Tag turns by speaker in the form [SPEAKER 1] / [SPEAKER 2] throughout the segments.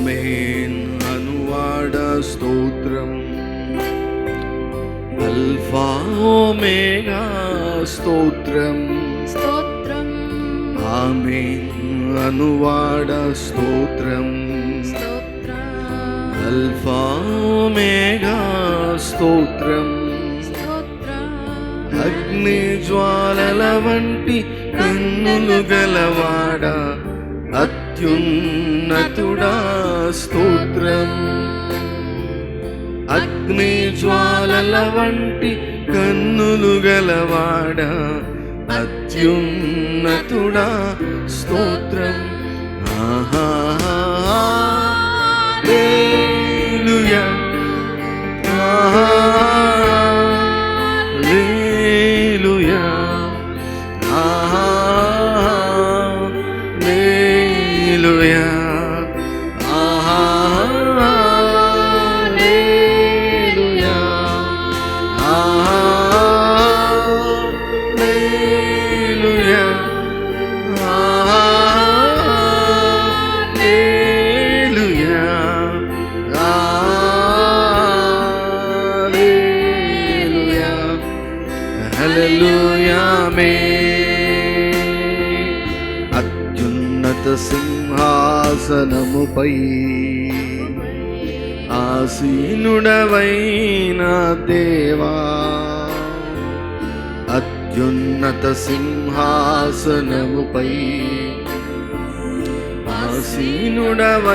[SPEAKER 1] ఆమేన్ అనువాడ స్తోత్రం, alpha omega స్తోత్రం
[SPEAKER 2] స్తోత్రం.
[SPEAKER 1] ఆమేన్ అనువాడ స్తోత్రం,
[SPEAKER 2] స్తోత్రం
[SPEAKER 1] అల్ఫా ఓమేగా స్తోత్రం.
[SPEAKER 2] స్తోత్రం.
[SPEAKER 1] అగ్ని జ్వాలల వంటి కన్నులు గలవాడ అత్యున్నతుడా స్తోత్రం. అగ్ని జ్వాలల వంటి కన్నులు గలవాడ అత్యున్నతుడా స్తోత్రం. హల్లెలూయా, హల్లెలూయా, హల్లెలూయా, హల్లెలూయా, హల్లెలూయా, హల్లెలూయా, హల్లెలూయా, హల్లెలూయా. అత్యున్నత సింహాసనముపై ఆసీనుడవైన దేవా, అత్యున్నత సింహాసనముపై ఆసీనుడవైన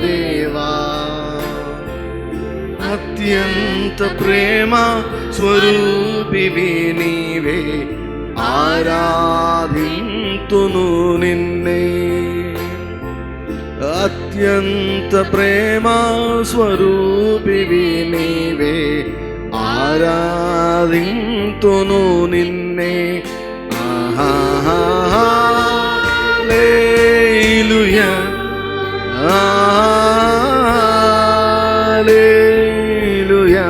[SPEAKER 1] దేవా, అత్యంత ప్రేమ స్వరూపివి నీవే, ఆరాధింతును నిన్నే. అత్యంత ప్రేమ స్వరూపివి నీవే, ఆరాధింతును నిన్నే. హల్లెలూయా, హల్లెలూయా,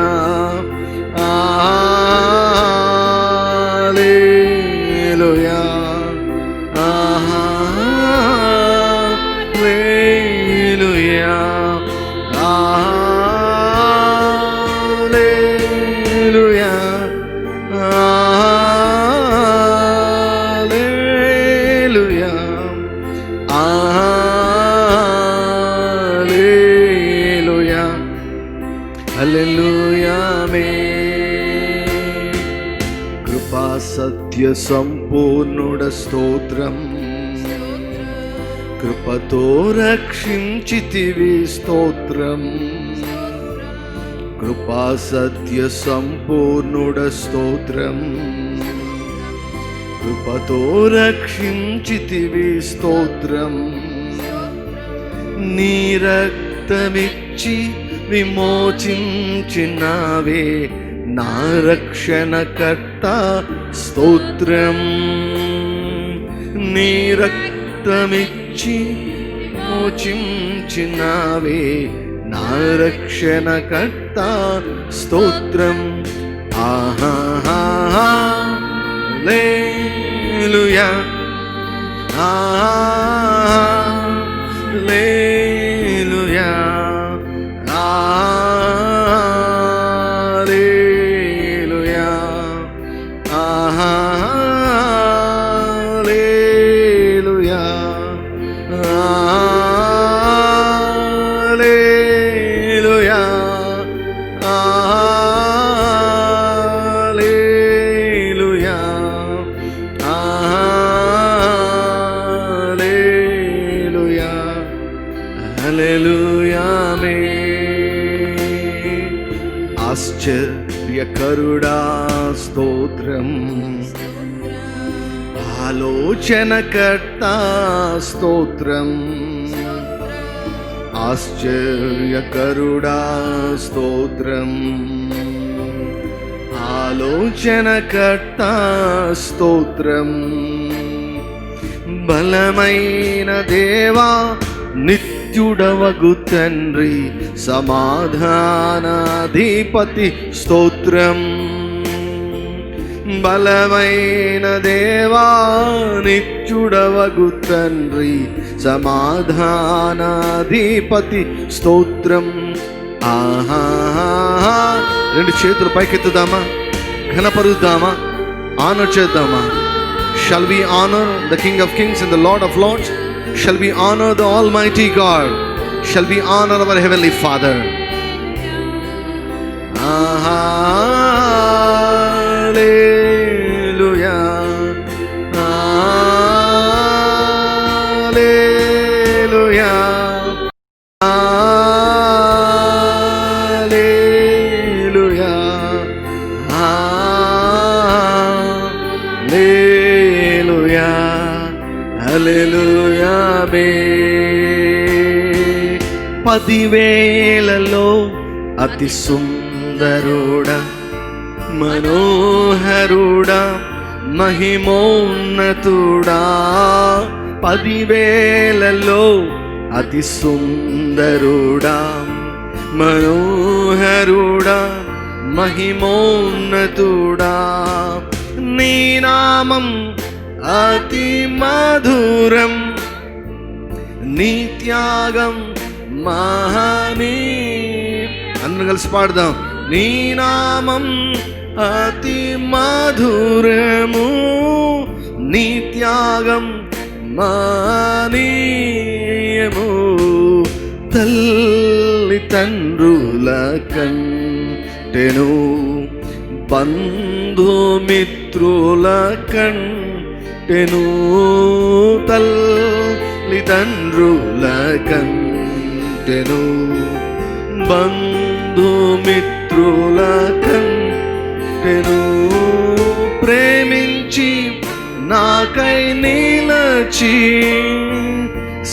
[SPEAKER 1] హల్లెలూయా, హల్లెలూయా, హల్లెలూయా, హల్లెలూయా, హల్లెలూయా, హల్లెలూయా. కృపా సత్య సంపూర్ణుడ స్తోత్రం, కృపతో రక్షించితివి స్తోత్రం. కృపా సత్య సంపూర్ణుడ స్తోత్రం, కృపతో రక్షించితివి స్తోత్రం. నీ రక్తమిచ్చి విమోచించినావే నా రక్షణకర్త స్తోత్రం. నీ రక్తమిచ్చి విమోచించినావే నా రక్షణకర్త స్తోత్రం. హల్లెలూయా, హల్లెలూయా, హల్లెలూయా, హల్లెలూయా, హల్లెలూయా, హల్లెలూయా, హల్లెలూయా, హల్లెలూయా. ఆశ్చర్యకరుడా స్తోత్రం, ఆలోచనకర్త స్తోత్రం. ఆశ్చర్యకరుడా స్తోత్రం, ఆలోచనకర్త స్తోత్రం. బలమైన దేవా నిత్యుడవగు తండ్రి, సమాధానాధిపతి స్తోత్రం. బలమైన దేవా నిత్యుడవగు తండ్రి సమాధానాధిపతి స్తోత్రం. ఆహా, రెండు చేతులు పైకెత్తుదామా, ఘనపరుద్దామా, ఆనర్ చేద్దామా. Shall we honor the King of Kings and the Lord of Lords? Shall we honor the Almighty God? Shall we honor our Heavenly Father? Hallelujah, Hallelujah, Hallelujah, Hallelujah. పదివేలలో అతి సుందరుడా, మనోహరుడా, మహిమోన్నతుడా. పదివేలలో అతి సుందరుడా, మనోహరుడా, మహిమోన్నతుడా. నీ నామం అతి మధురం, నీ త్యాగం మహానీ. అందరం కలిసి పాడదాం. నీ నామం అతి మధురము, నీ త్యాగం మహనీయము. తల్లి తండ్రుల కంటెను, బంధుమిత్రుల కంటెను. తల్లిదండ్రుల కంటెను, బంధుమిత్రుల కంటెను. ప్రేమించి నాకై నిలచి,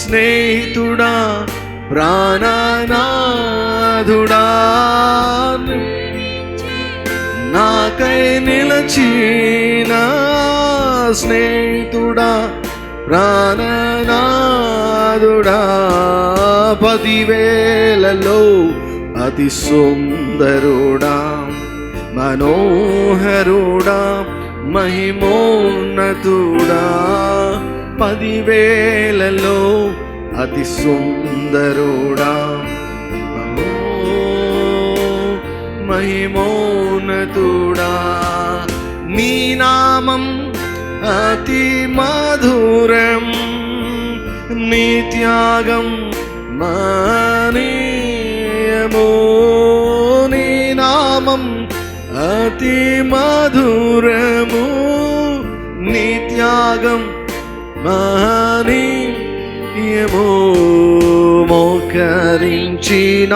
[SPEAKER 1] స్నేహితుడా, ప్రాణనాథుడా, నాకై నిలచిన స్నేహితుడా, ప్రాణనాథుడా. పదివేలలో అతి సుందరుడా, మనోహరుడా, మహిమోన్నతుడా. పదివేలలో అతి సుందరుడా, మహిమోన్నతుడా. నీ నామం అతి మధురం, నీ త్యాగం మహనీయము. నీ నామం అతి మధురము, నీ త్యాగం మహనీయము. మోకరించిన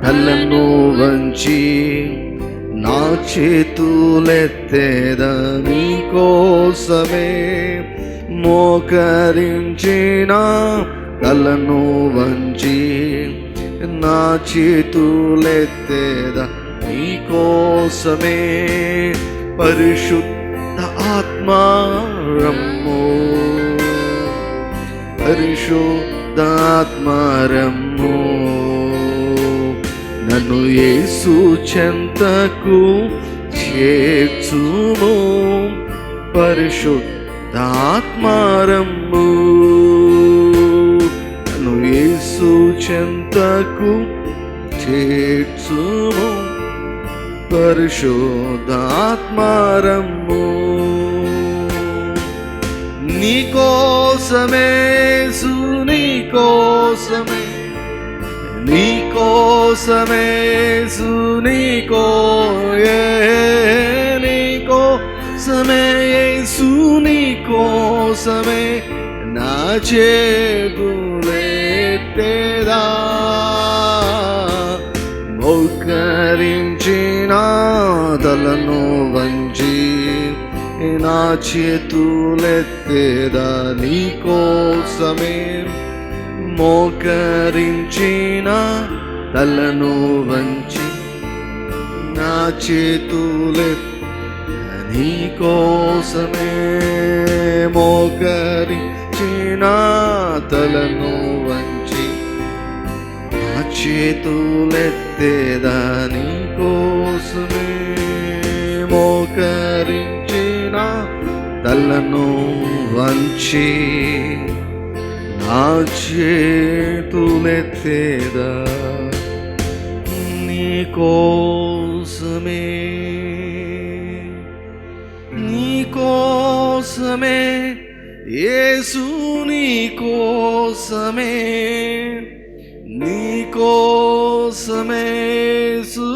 [SPEAKER 1] తలను వంచి, నా చేతులెత్తేదా నీ కోసమే. మోకరించిన తలను వంచి, నా చేతులెత్తేదా నీ కోసమే. పరిశుద్ధ ఆత్మా రమ్ము, పరిశుద్ధ ఆత్మా రమ్ము. నన్ను యేసు చెంతకు చేర్చుము. పరిశుద్ధాత్మా రమ్ము, నన్ను యేసు చెంతకు చేర్చుము. పరిశుద్ధాత్మా రమ్ము. నీకోసమే యేసు, నీకోసమే, నీకోసమే యేసు, నీకోసమే యేసు, నీకోసమే నా చేతులెత్తేదా. మోకరించిన తలను వంచి, నా చేతులెత్తేదా నీకోసమే. మోకరించిన తలను వంచి, నా చేతులెత్తేదా నీకోసమే. మోకరించిన తలను వంచి, నా చేతులెత్తేదా నీకోసమే. మోకరి తలను వంచి నా చేతులెత్తేదా నీ కోసమే యేసు నీ కోసమే యేసు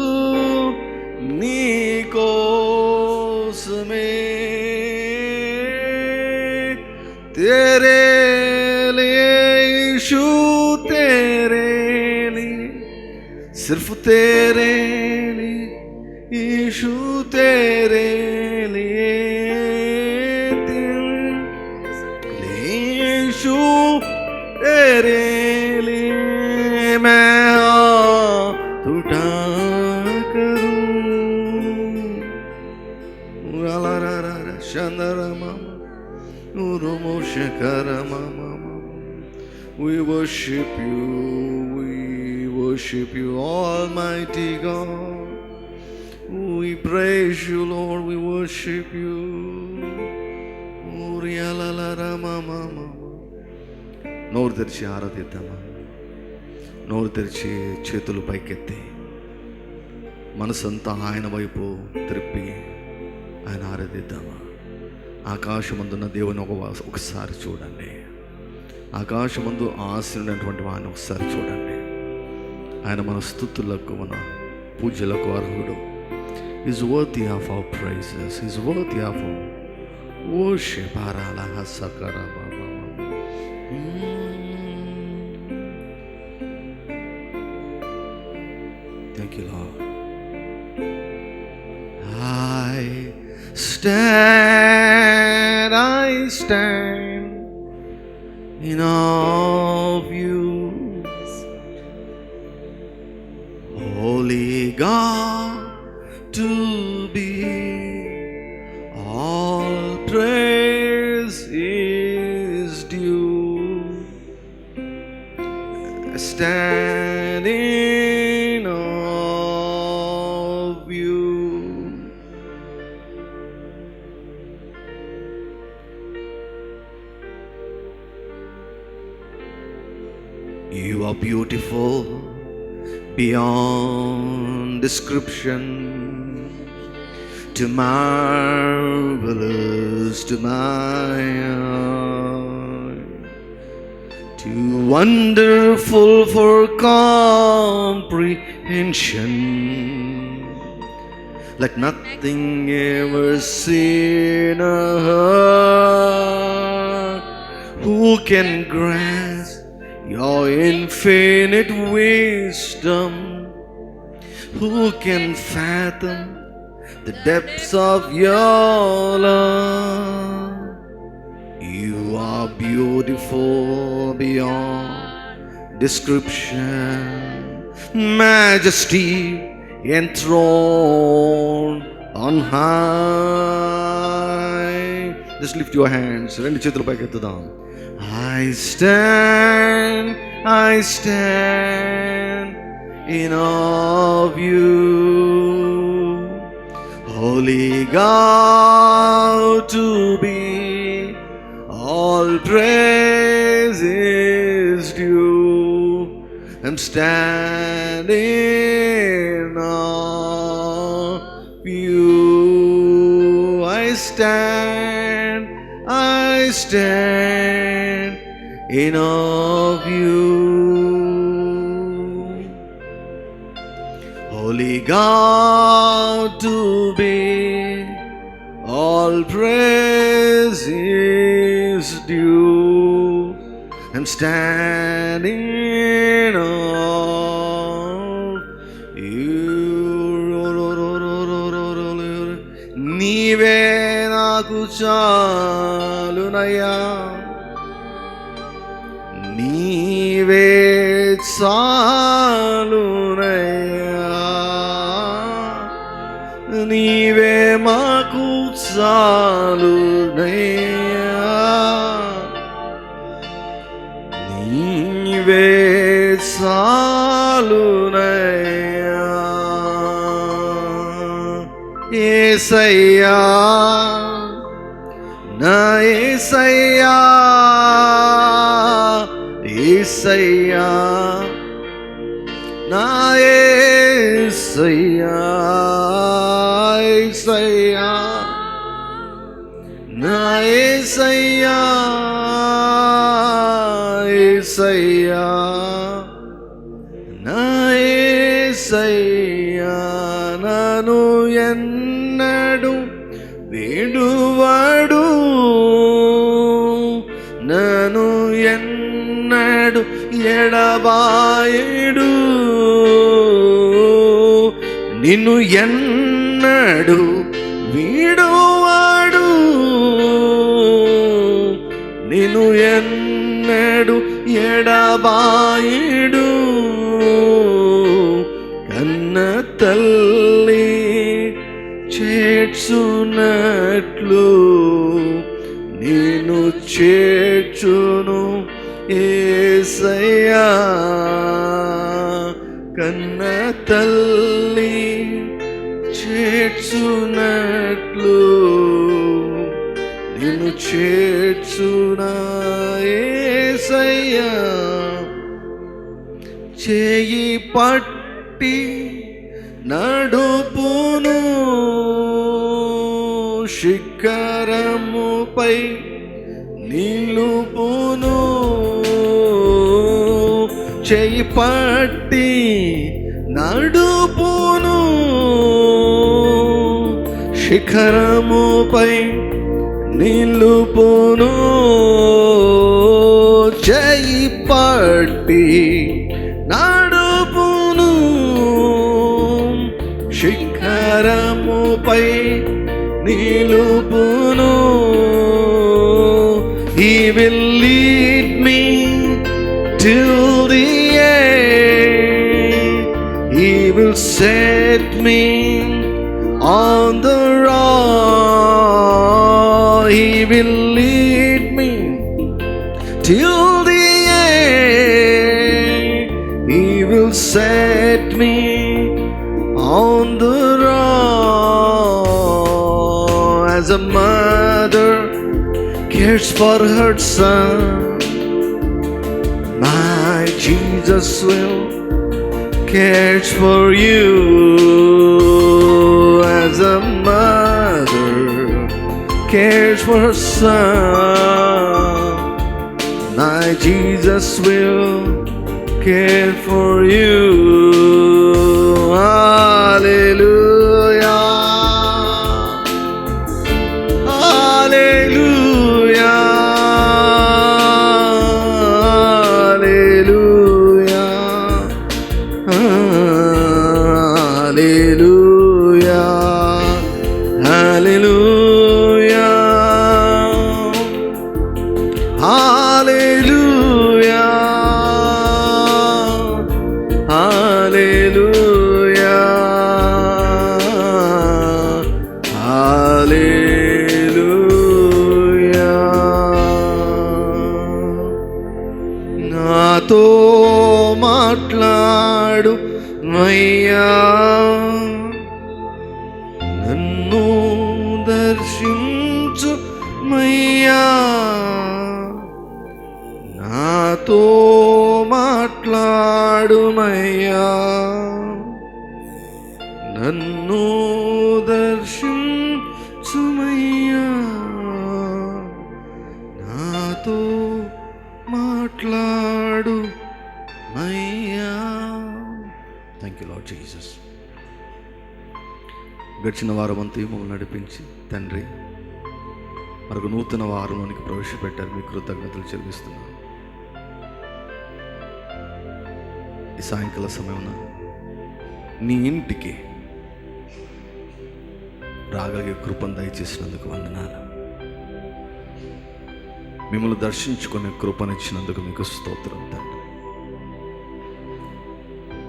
[SPEAKER 1] నీ కోసమే तेरे लिए यीशु तेरे लिए सिर्फ तेरे लिए यीशु तेरे लिए यीशु तेरे लिए मैं हाथ उठा करूं Shandarama We worship you, Almighty God. We praise you, Lord. We worship you. నోరు తెరిచి ఆరాధిద్దామా? నోరు తెరిచి చేతులు పైకెత్తి మనసంతా ఆయన వైపు త్రిప్పి ఆయన ఆరాధిద్దామా? ఆకాశమందున్న దేవుని ఒకసారి చూడండి. ఆకాశమందు ఆశీనుడైనటువంటి వాడిని ఒకసారి చూడండి. ఆయన మన స్తుతులకు మన పూజలకు అర్హుడు. Is worthy of our praises, is worthy of our worship. Thank you, Lord. I stand in awe of you, Holy God, to be all praise is due. Stand in awe of you. You are beautiful beyond description, too marvelous to my eye, too wonderful for comprehension, like nothing ever seen or heard. Who can grasp your infinite wisdom? Who can fathom the depths of your love? You are beautiful beyond description, majesty enthroned on high. Just lift your hands. Rendu chethulu paikettudam. I stand in awe of you, Holy God, to be all praise is due. I'm standing on you. I stand in awe of you, Holy God, to be all praise is due. I'm standing in awe of you. నీవే నాకు చాలునయ్యా, నీవే చాలునయ్యా, నీవే మాకు చాలునయ్యా, నీవే చాలునయ్యా. యేసయ్యా నా యేసయ్యా యేసయ్యా నా యేసయ్యా యేసయ్యా నా యేసయ్యా యేసయ్యా నా యేసయ్యా నన్ను ఎన్నడు విడువడు నన్ను ఎన్నడు ఎడబాయడు నిన్ను ఎన్నడు విడువడు నిన్ను ఎన్నడు ఎడబాయడు కన్న తల్లి చేర్చునట్లు నేను చేర్చును యేసయ్యా కన్న తల్లి చేర్చునట్లు నేను చేర్చునా యేసయ్యా చేయి పట్టి నడుపును శిఖరముపై నిలుపును చేయి పట్టి నడుపును శిఖరముపై నిలుపును చేయి పట్టి నడుపును శిఖరముపై నిలుపును He will lead me till the end. He will set me on the rock. He will lead me till the end. He will set me on the rock. As a mother cares for her son, my Jesus will cares for you. As a mother cares for her son, my Jesus will care for you. Hallelujah. Hallelujah. నాతో మాట్లాడు మయ్యా, నన్ను దర్శించు మయ్యా, నాతో మాట్లాడు మయ్యా, నన్ను దర్శించు మయ్యా, నాతో మాట్లాడు మయ్యా. Thank you Lord Jesus. గడిచిన వారమంతా మమ్మల్ని నడిపించి తండ్రి మరొక నూతన వారంలోనికి ప్రవేశపెట్టారు. మీ కృతజ్ఞతలు చెల్లిస్తున్నాను. ఈ సాయంకాల సమయమున నీ ఇంటికి రాగలిగే కృపను దయచేసినందుకు వందనాలు. మిమ్మల్ని దర్శించుకునే కృపనిచ్చినందుకు మీకు స్తోత్రం తండ్రి.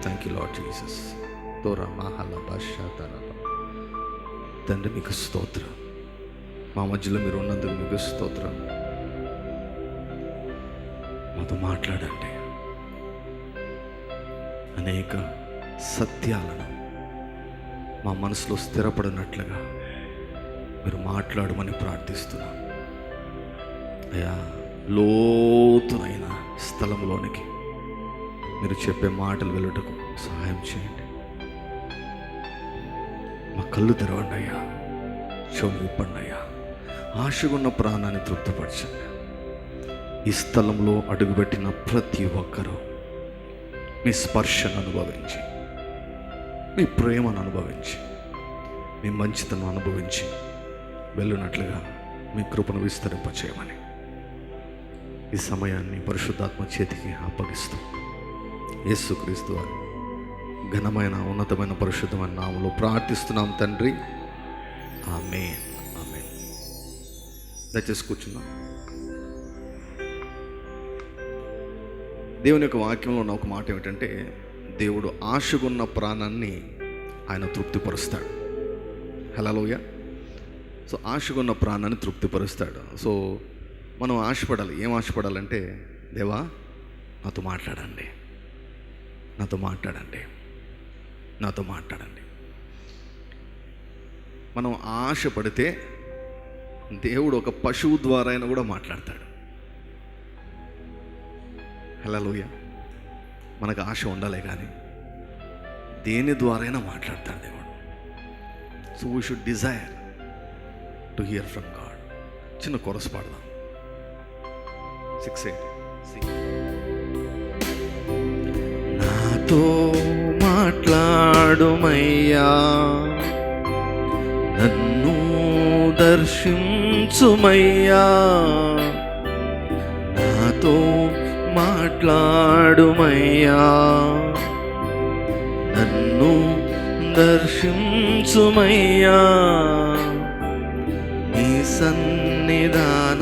[SPEAKER 1] Thank you Lord Jesus. తోరా మహల భాషాతర తండ్రి మీకు స్తోత్రం. మా మధ్యలో మీరు ఉన్నందుకు మీకు స్తోత్రం. మాతో మాట్లాడండి. అనేక సత్యాలను మా మనసులో స్థిరపడినట్లుగా మీరు మాట్లాడమని ప్రార్థిస్తున్నాం. అయ్యా లోతునైన స్థలంలోనికి మీరు చెప్పే మాటలు వెళ్ళటకు సహాయం చేయండి. మా కళ్ళు తెరవండి అయ్యా, చెవులు విప్పండి అయ్యా. ఆశగున్న ప్రాణాన్ని తృప్తిపరచండి. ఈ స్థలంలో అడుగుపెట్టిన ప్రతి ఒక్కరూ మీ స్పర్శను అనుభవించి, మీ ప్రేమను అనుభవించి, మీ మంచితనం అనుభవించి వెళ్ళునట్లుగా మీ కృపను విస్తరింపచేయమని ఈ సమయాన్ని పరిశుద్ధాత్మ చేతికి అప్పగిస్తూ యేసుక్రీస్తు వారి ఘనమైన ఉన్నతమైన పరిశుద్ధమైన నామములో ప్రార్థిస్తున్నాం తండ్రి. ఆమేన్. ఆమేన్. దయచేసి కూర్చున్నాం. దేవుని యొక్క వాక్యంలో ఉన్న ఒక మాట ఏమిటంటే, దేవుడు ఆశగున్న ప్రాణాన్ని ఆయన తృప్తిపరుస్తాడు. హల్లెలూయా. సో ఆశగున్న ప్రాణాన్ని తృప్తిపరుస్తాడు. సో మనం ఆశపడాలి. ఏం ఆశపడాలంటే, దేవా నాతో మాట్లాడండి, నాతో మాట్లాడండి, నాతో మాట్లాడండి. మనం ఆశపడితే దేవుడు ఒక పశువు ద్వారా అయినా కూడా మాట్లాడతాడు. హల్లెలూయా. మనకు ఆశ ఉండాలి, కానీ దేని ద్వారా అయినా మాట్లాడతాడు దేవుడు. So we should desire to hear from God. చిన్న కొరస్ పాడదాం. 6-8. నాతో మాట్లాడుమయ్యా, నన్ను దర్శించుమయ్యా, నాతో మాట్లాడుమయ్యా, నన్ను దర్శించుమయ్యా. నీ సన్నిధాన,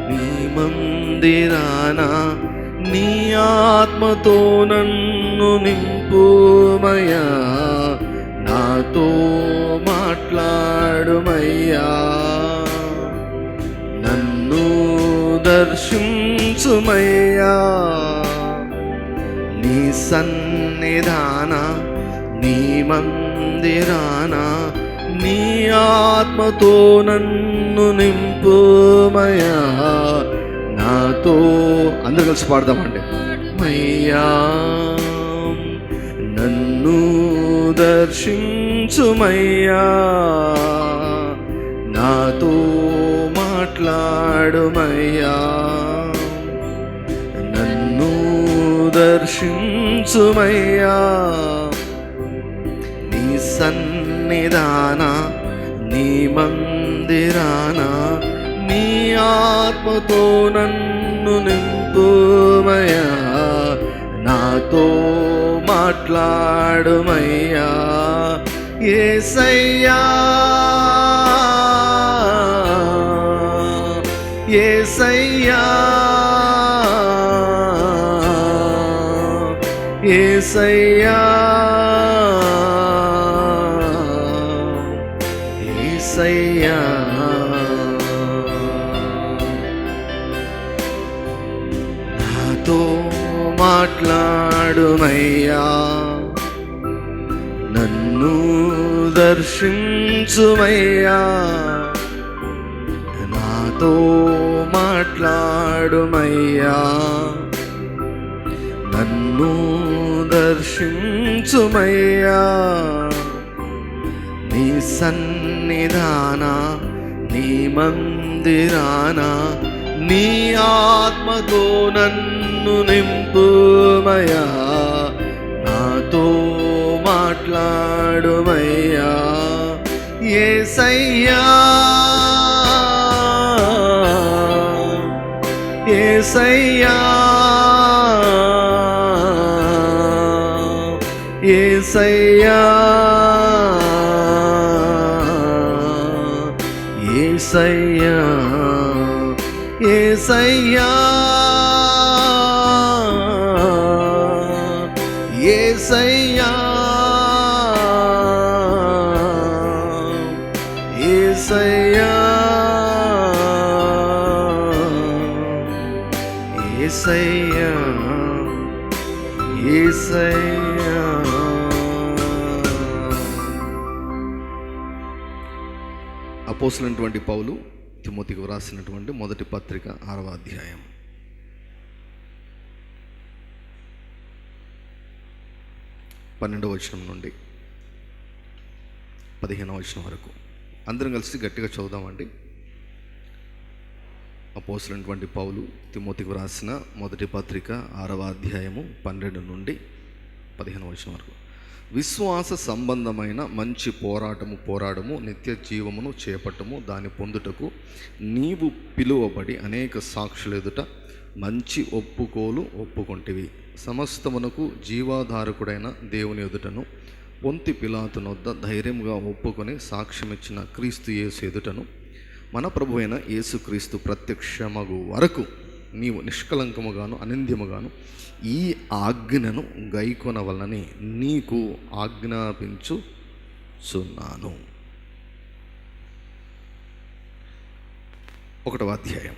[SPEAKER 1] నీ మందిరాన, నీ ఆత్మతో నన్ను నింపుమయ్యా, నాతో మాట్లాడుమయ్యా, నన్ను దర్శించుమయ్యా. నీ సన్నిధాన, నీ మందిరాన, నీ ఆత్మతో నన్ను నింపుమయ్యా, నాతో. అందరు కలిసి పాడదామండి. మయ్యా నన్ను దర్శించుమయ్యా, నాతో మాట్లాడుమయ్యా, నన్ను దర్శించుమయ్యా. నీ సన్నిధాన, నీ మందిరాన, నీ ఆత్మతో నన్ను నింపుమయ్యా, నాతో మాట్లాడుమయ్యా. యేసయ్యా, యేసయ్యా, యేసయ్యా, యేసయ్యా. నాతో మాట్లాడుమయ్యా, నన్ను దర్శించుమయ్యా, నాతో మాట్లాడుమయ్యా, నన్ను దర్శించుమయ్యా. నీ సన్నిధాన, నీ మందిరాన, నీ ఆత్మతో నన్ను నింపుమయ్యా, నాతో మాట్లాడుమయ్యా. యేసయ్యా, యేసయ్యా, యేసయ్యా, యేసయ్యా, యేసయ్యా, యేసయ్యా, యేసయ్యా, యేసయ్యా, యేసయ్యా. అపోస్తలుడైనటువంటి పౌలు తిమోతికి వ్రాసినటువంటి మొదటి పత్రిక 6వ అధ్యాయం 12వ వచనం నుండి 15వ వచనం వరకు అందరం కలిసి గట్టిగా చదువుదామండి. అపోస్తలుడైనటువంటి పౌలు తిమోతికి వ్రాసిన మొదటి పత్రిక 6వ అధ్యాయము 12 నుండి 15వ వచనం వరకు. విశ్వాస సంబంధమైన మంచి పోరాడము నిత్య జీవమును చేపట్టము, దాని పొందుటకు నీవు పిలువబడి అనేక సాక్షుల ఎదుట మంచి ఒప్పుకొంటివి. సమస్తమునకు జీవాధారకుడైన దేవుని ఎదుటను పొంతి పిలాతునొద్ద ధైర్యంగా ఒప్పుకొని సాక్ష్యమిచ్చిన క్రీస్తు యేసు ఎదుటను మన ప్రభువైన యేసుక్రీస్తు ప్రత్యక్షమగు వరకు నీవు నిష్కలంకముగాను అనింద్యముగాను ఈ ఆజ్ఞను గైకొనవలనని నీకు ఆజ్ఞాపించుచున్నాను. 1వ అధ్యాయం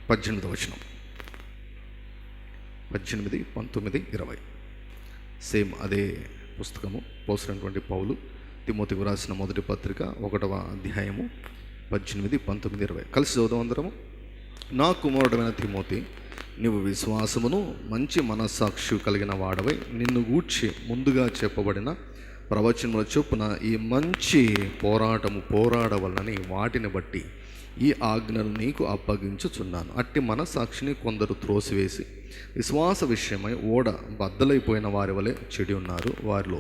[SPEAKER 1] 18వ వచనం, 18, 19, 20 సేమ్ అదే పుస్తకము. పోసినటువంటి పౌలు తిమోతికి వ్రాసిన మొదటి పత్రిక 1వ అధ్యాయము 18, 19, 20 కలిసి చదువుదాం అందరము. నా కుమారుడైన తిమోతి, నీవు విశ్వాసమును మంచి మనస్సాక్షి కలిగిన వాడవై నిన్ను గూర్చి ముందుగా చెప్పబడిన ప్రవచనముల చొప్పున ఈ మంచి పోరాడవలనని వాటిని బట్టి ఈ ఆజ్ఞను నీకు అప్పగించుచున్నాను. అట్టి మనస్సాక్షిని కొందరు త్రోసివేసి విశ్వాస విషయమై ఓడ బద్దలైపోయిన వారి వలె చెడి ఉన్నారు. వారిలో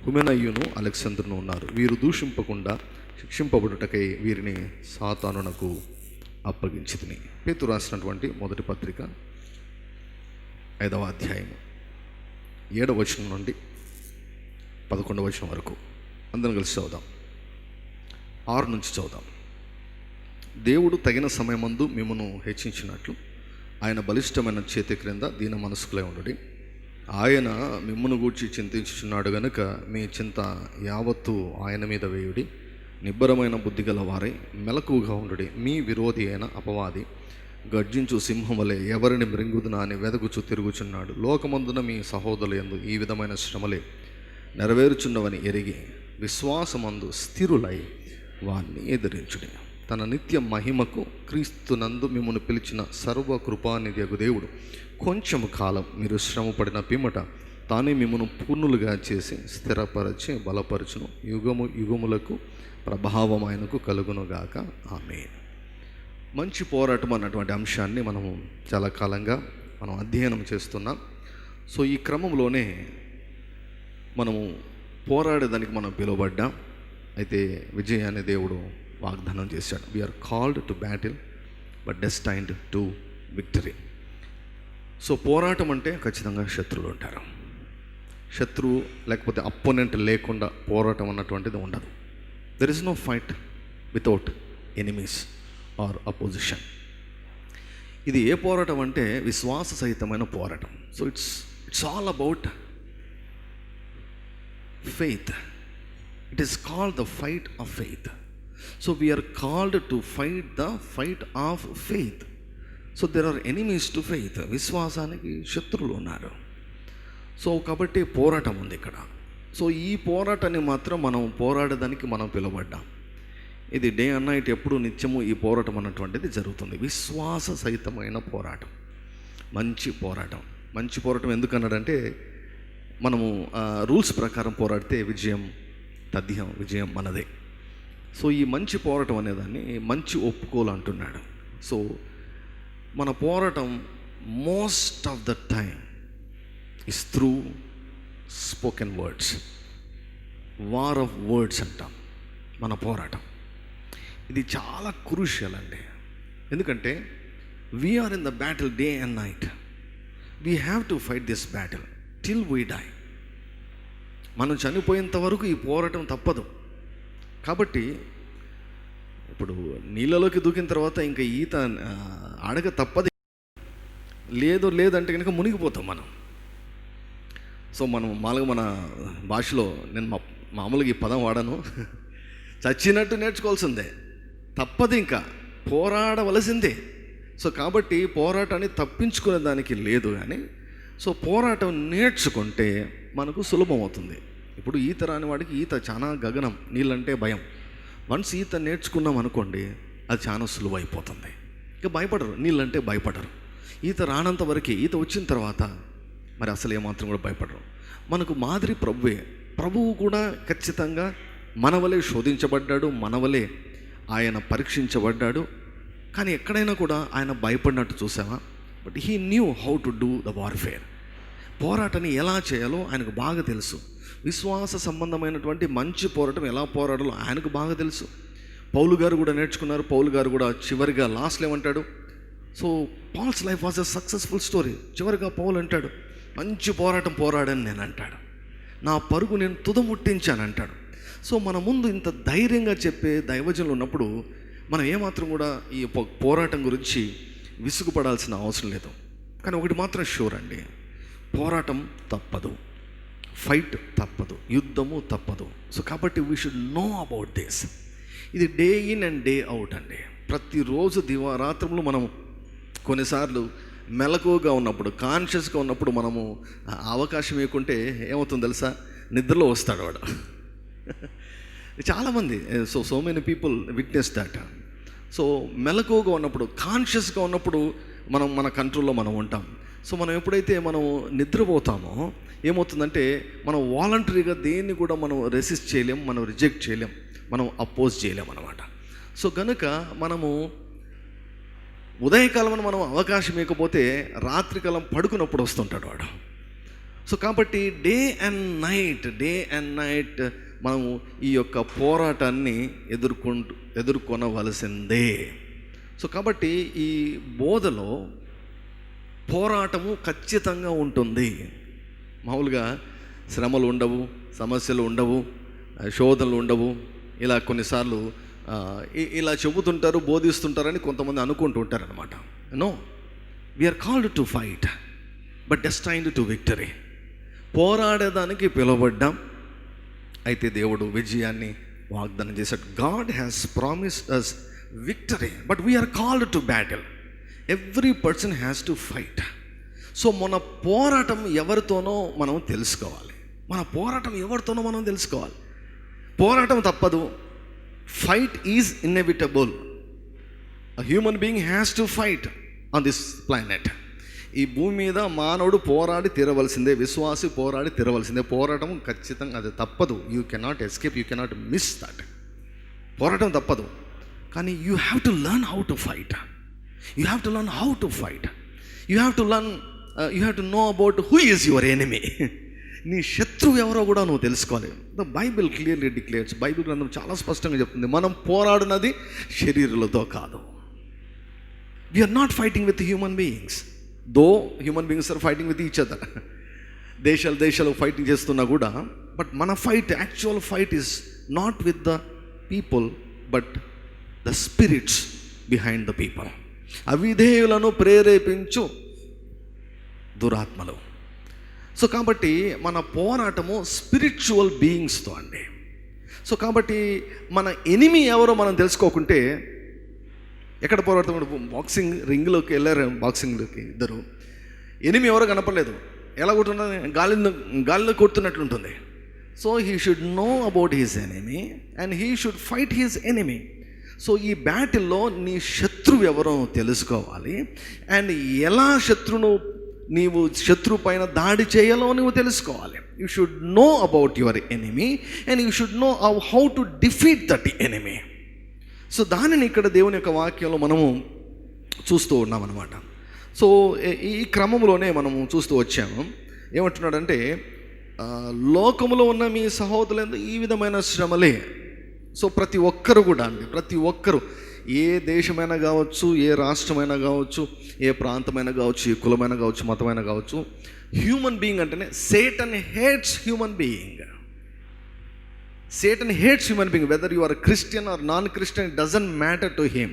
[SPEAKER 1] హుమెనయ్యును అలెగ్జంద్రును ఉన్నారు. వీరు దూషింపకుండా శిక్షింపబడుటకై వీరిని సాతానునకు అప్పగించితిని. పేతురు రాసినటువంటి మొదటి పత్రిక 5వ అధ్యాయము 7వ వచనం నుండి 11వ వచనం వరకు అందరం కలిసి చదువుదాం. 6 నుంచి చదువుదాం. దేవుడు తగిన సమయమందు మిమ్మను హెచ్చించినట్లు ఆయన బలిష్టమైన చేతి క్రింద దీన మనస్కులై ఉండుడి. ఆయన మిమ్మను గూర్చి చింతించుచున్నాడు గనుక మీ చింత యావత్తు ఆయన మీద వేయుడి. నిబ్బరమైన బుద్ధి గల వారై మెలకువగా ఉండుడి. మీ విరోధి అయిన అపవాది గర్జించు సింహం వలె ఎవరిని మృంగుదునా అని వెదకుచు తిరుగుచున్నాడు. లోకమందున మీ సహోదరుల యందు ఈ విధమైన శ్రమలే నెరవేరుచున్నవని ఎరిగి విశ్వాసమందు స్థిరులై వారిని ఎదిరించుడి. తన నిత్య మహిమకు క్రీస్తునందు మిమ్మల్ని పిలిచిన సర్వకృపానిధియగు దేవుడు కొంచెము కాలం మీరు శ్రమపడిన పిమ్మట తానే మిమ్మల్ని పూర్ణులుగా చేసి స్థిరపరచి బలపరచును. యుగములకు ప్రభావం ఆయనకు కలుగునుగాక. ఆమేన్. మంచి పోరాటం అన్నటువంటి అంశాన్ని మనము చాలా కాలంగా మనం అధ్యయనం చేస్తున్నాం. సో ఈ క్రమంలోనే మనము పోరాడేదానికి మనం పిలువబడ్డాం. అయితే విజయాన్ని దేవుడు వాగ్దానం చేశాడు. We're called to battle but destined to victory. So పోరాటం అంటే ఖచ్చితంగా శత్రువులు ఉంటారు. శత్రువు లేకపోతే అపోనెంట్ లేకుండా పోరాటం అన్నటువంటిది ఉండదు. There is no fight without enemies or opposition. ఇది ఏ పోరాటం అంటే విశ్వాస సహితమైన పోరాటం. So it's all about faith. It is called the fight of faith. So we are called to fight the fight of faith. So there are enemies to faith. విశ్వాసానికి శత్రువులు ఉన్నారు. సో కాబట్టి పోరాటం ఉంది ఇక్కడ. సో ఈ పోరాటాన్ని మాత్రం మనం పోరాడడానికి మనం పిలువబడ్డాం. ఇది డే అండ్ నైట్ ఎప్పుడు నిత్యము ఈ పోరాటం అన్నటువంటిది జరుగుతుంది. విశ్వాస సహితమైన పోరాటం, మంచి పోరాటం. మంచి పోరాటం ఎందుకన్నాడంటే మనము రూల్స్ ప్రకారం పోరాడితే విజయం మనదే. సో ఈ మంచి పోరాటం అనేదాన్ని మంచి ఒప్పుకోలు అంటున్నాడు. సో మన పోరాటం most of the time is through spoken words. War of words అంటాం మన పోరాటం. ఇది చాలా క్రూషియల్ అండి. ఎందుకంటే we're in the battle day and night. We have to fight this battle till we die. మనం చనిపోయేంత వరకు ఈ పోరాటం తప్పదు. కాబట్టి ఇప్పుడు నీళ్ళలోకి దూకిన తర్వాత ఇంకా ఈత అడగ తప్పదు. లేదంటే కనుక మునిగిపోతాం మనం. సో మనం మామూలుగా మన భాషలో నేను మామూలుగా ఈ పదం వాడాను, చచ్చినట్టు నేర్చుకోవాల్సిందే, తప్పదు, ఇంకా పోరాడవలసిందే. సో కాబట్టి పోరాటాన్ని తప్పించుకునే దానికి లేదు. కానీ సో పోరాటం నేర్చుకుంటే మనకు సులభం అవుతుంది. ఇప్పుడు ఈత రాని వాడికి ఈత చాలా గగనం, నీళ్ళంటే భయం. వన్స్ ఈత నేర్చుకున్నాం అనుకోండి, అది చాలా సులువు అయిపోతుంది. ఇక భయపడరు, నీళ్ళంటే భయపడరు. ఈత రానంత వరకు, ఈత వచ్చిన తర్వాత మరి అసలు ఏమాత్రం కూడా భయపడరు. మనకు మాదిరి ప్రభువే. ప్రభువు కూడా ఖచ్చితంగా మనవలే శోధించబడ్డాడు, మనవలే ఆయన పరీక్షించబడ్డాడు. కానీ ఎక్కడైనా కూడా ఆయన భయపడినట్టు చూసామా? But he knew how to do the warfare. పోరాటాన్ని ఎలా చేయాలో ఆయనకు బాగా తెలుసు. విశ్వాస సంబంధమైనటువంటి మంచి పోరాటం ఎలా పోరాడాలో ఆయనకు బాగా తెలుసు. పౌలు గారు కూడా నేర్చుకున్నారు. పౌలు గారు కూడా చివరిగా లాస్ట్లో ఏమంటాడు? So Paul's life was a successful story. చివరిగా పౌలు అంటాడు, మంచి పోరాటం పోరాడని నేను అంటాడు, నా పరుగు నేను తుదముట్టించాను అంటాడు. సో మన ముందు ఇంత ధైర్యంగా చెప్పే దైవజనులు ఉన్నప్పుడు మనం ఏమాత్రం కూడా ఈ పోరాటం గురించి విసుగుపడాల్సిన అవసరం లేదు. కానీ ఒకటి మాత్రం షూర్ అండి, పోరాటం తప్పదు, ఫైట్ తప్పదు, యుద్ధము తప్పదు. సో కాబట్టి we should know about this. ఇది day in and day out అండి. ప్రతిరోజు దివారాత్రములు మనం కొన్నిసార్లు మెలకువగా ఉన్నప్పుడు, కాన్షియస్గా ఉన్నప్పుడు మనము అవకాశం ఇవ్వకుంటే ఏమవుతుందో తెలుసా? నిద్రలో వస్తాడు వాడు. చాలామంది, so many people witness that. So మెలకువగా ఉన్నప్పుడు, కాన్షియస్గా ఉన్నప్పుడు మనం మన కంట్రోల్లో మనం ఉంటాం. సో మనం ఎప్పుడైతే మనం నిద్రపోతామో ఏమవుతుందంటే మనం వాలంటరీగా దేన్ని కూడా మనం రెసిస్ట్ చేయలేం, మనం రిజెక్ట్ చేయలేం, మనం అపోజ్ చేయలేం అన్నమాట. సో కనుక మనము ఉదయకాలం మనం అవకాశం ఇవ్వకపోతే రాత్రికాలం పడుకున్నప్పుడు వస్తుంటాడు వాడు. సో కాబట్టి డే అండ్ నైట్ మనము ఈ యొక్క పోరాటాన్ని ఎదుర్కొనవలసిందే. సో కాబట్టి ఈ బోధలో పోరాటము ఖచ్చితంగా ఉంటుంది. మామూలుగా శ్రమలు ఉండవు, సమస్యలు ఉండవు, శోధనలు ఉండవు. ఇలా కొన్నిసార్లు ఇలా చెబుతుంటారు, బోధిస్తుంటారని కొంతమంది అనుకుంటూ ఉంటారనమాట. No, we are called to fight but destined to victory. పోరాడేదానికి పిలువబడ్డాం, అయితే దేవుడు విజయాన్ని వాగ్దానం చేశాడు. God has promised us victory, but we are called to battle. Every person has to fight. So మన పోరాటం ఎవరితోనో మనం తెలుసుకోవాలి. పోరాటం తప్పదు. Fight is inevitable. A human being has to fight on this planet. ఈ భూమి మీద మానవుడు పోరాడి తీరవలసిందే, విశ్వాసి పోరాడి తీరవలసిందే. పోరాటం ఖచ్చితంగా అది తప్పదు. You cannot escape, you cannot miss that. పోరాటం తప్పదు. కానీ you have to learn how to fight. You have to know about who is your enemy. నీ శత్రువు ఎవరో కూడా నువ్వు తెలుసుకోవాలి. The Bible clearly declares, Bible గ్రంథం చాలా స్పష్టంగా చెప్తుంది, మనం పోరాడినది శరీరులతో కాదు. We're not fighting with human beings, though human beings are fighting with each other. దేశాలు ఫైటింగ్ చేస్తున్నా కూడా, బట్ మన actual fight is not with the people but the spirits behind the people. అవిధేయులను ప్రేరేపించు దురాత్మలు. సో కాబట్టి మన పోరాటము స్పిరిచువల్ బీయింగ్స్తో అండి. సో కాబట్టి మన ఎనిమి ఎవరో మనం తెలుసుకోకుంటే ఎక్కడ పోరాడతాం? బాక్సింగ్ రింగ్లోకి వెళ్ళారు, బాక్సింగ్లోకి ఇద్దరు, ఎనిమి ఎవరో కనపడలేదు, ఎలా కొట్టున్నది? గాలిలో కొడుతున్నట్లుంటుంది. So he should know about his enemy and he should fight his enemy. So ఈ బ్యాటిల్లో నీ శత్రువు ఎవరో తెలుసుకోవాలి, అండ్ ఎలా నీవు శత్రువు పైన దాడి చేయాలో నువ్వు తెలుసుకోవాలి. You should know about your enemy and you should know how to defeat that enemy. So దానిని ఇక్కడ దేవుని యొక్క వాక్యంలో మనము చూస్తూ ఉన్నామన్నమాట. సో ఈ క్రమంలోనే మనము చూస్తూ వచ్చాము. ఏమంటున్నాడంటే, లోకములో ఉన్న మీ సహోదరులందు ఈ విధమైన శ్రమలే. సో ప్రతి ఒక్కరు కూడా అండి, ప్రతి ఒక్కరు, ఏ దేశమైనా కావచ్చు, ఏ రాష్ట్రమైనా కావచ్చు, ఏ ప్రాంతమైనా కావచ్చు, ఏ కులమైనా కావచ్చు, మతమైనా కావచ్చు, హ్యూమన్ బీయింగ్ అంటేనే Satan hates human being. Satan hates human being. Whether you are a Christian or non-Christian, it doesn't matter to him.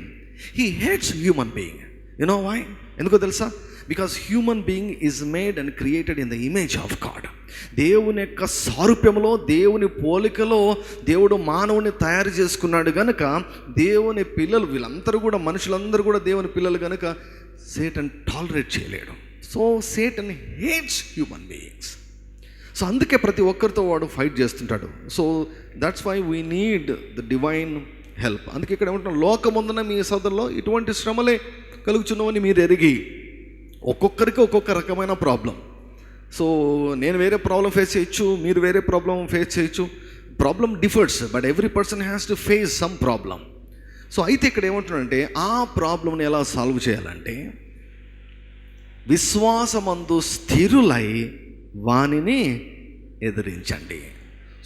[SPEAKER 1] He hates human being. You know why? ఎందుకో తెలుసా? Because human being is made and created in the image of God. దేవుని యొక్క సారూప్యములో, దేవుని పోలికలో దేవుడు మానవుని తయారు చేసుకున్నాడు గనుక దేవుని పిల్లలు వీళ్ళందరూ కూడా, మనుషులందరూ కూడా దేవుని పిల్లలు గనుక సేటన్ టాలరేట్ చేయలేడు. So Satan hates human beings. So అందుకే ప్రతి ఒక్కరితో వాడు ఫైట్ చేస్తుంటాడు. So that's why we need the divine help. అందుకే ఇక్కడ ఏమంటున్నాం, లోకమందున మీ సోదరులో ఇటువంటి శ్రమలే కలుగుచున్నవని మీరు ఎరిగి. ఒక్కొక్కరికి ఒక్కొక్క రకమైన ప్రాబ్లం. సో నేను వేరే ప్రాబ్లం ఫేస్ చేయొచ్చు, మీరు వేరే ప్రాబ్లం ఫేస్ చేయొచ్చు. Problem differs, but every person has to face some problem. So అయితే ఇక్కడ ఏమంటున్నాడంటే, ఆ ప్రాబ్లంని ఎలా సాల్వ్ చేయాలంటే, విశ్వాసమందు స్థిరులై వానిని ఎదిరించండి.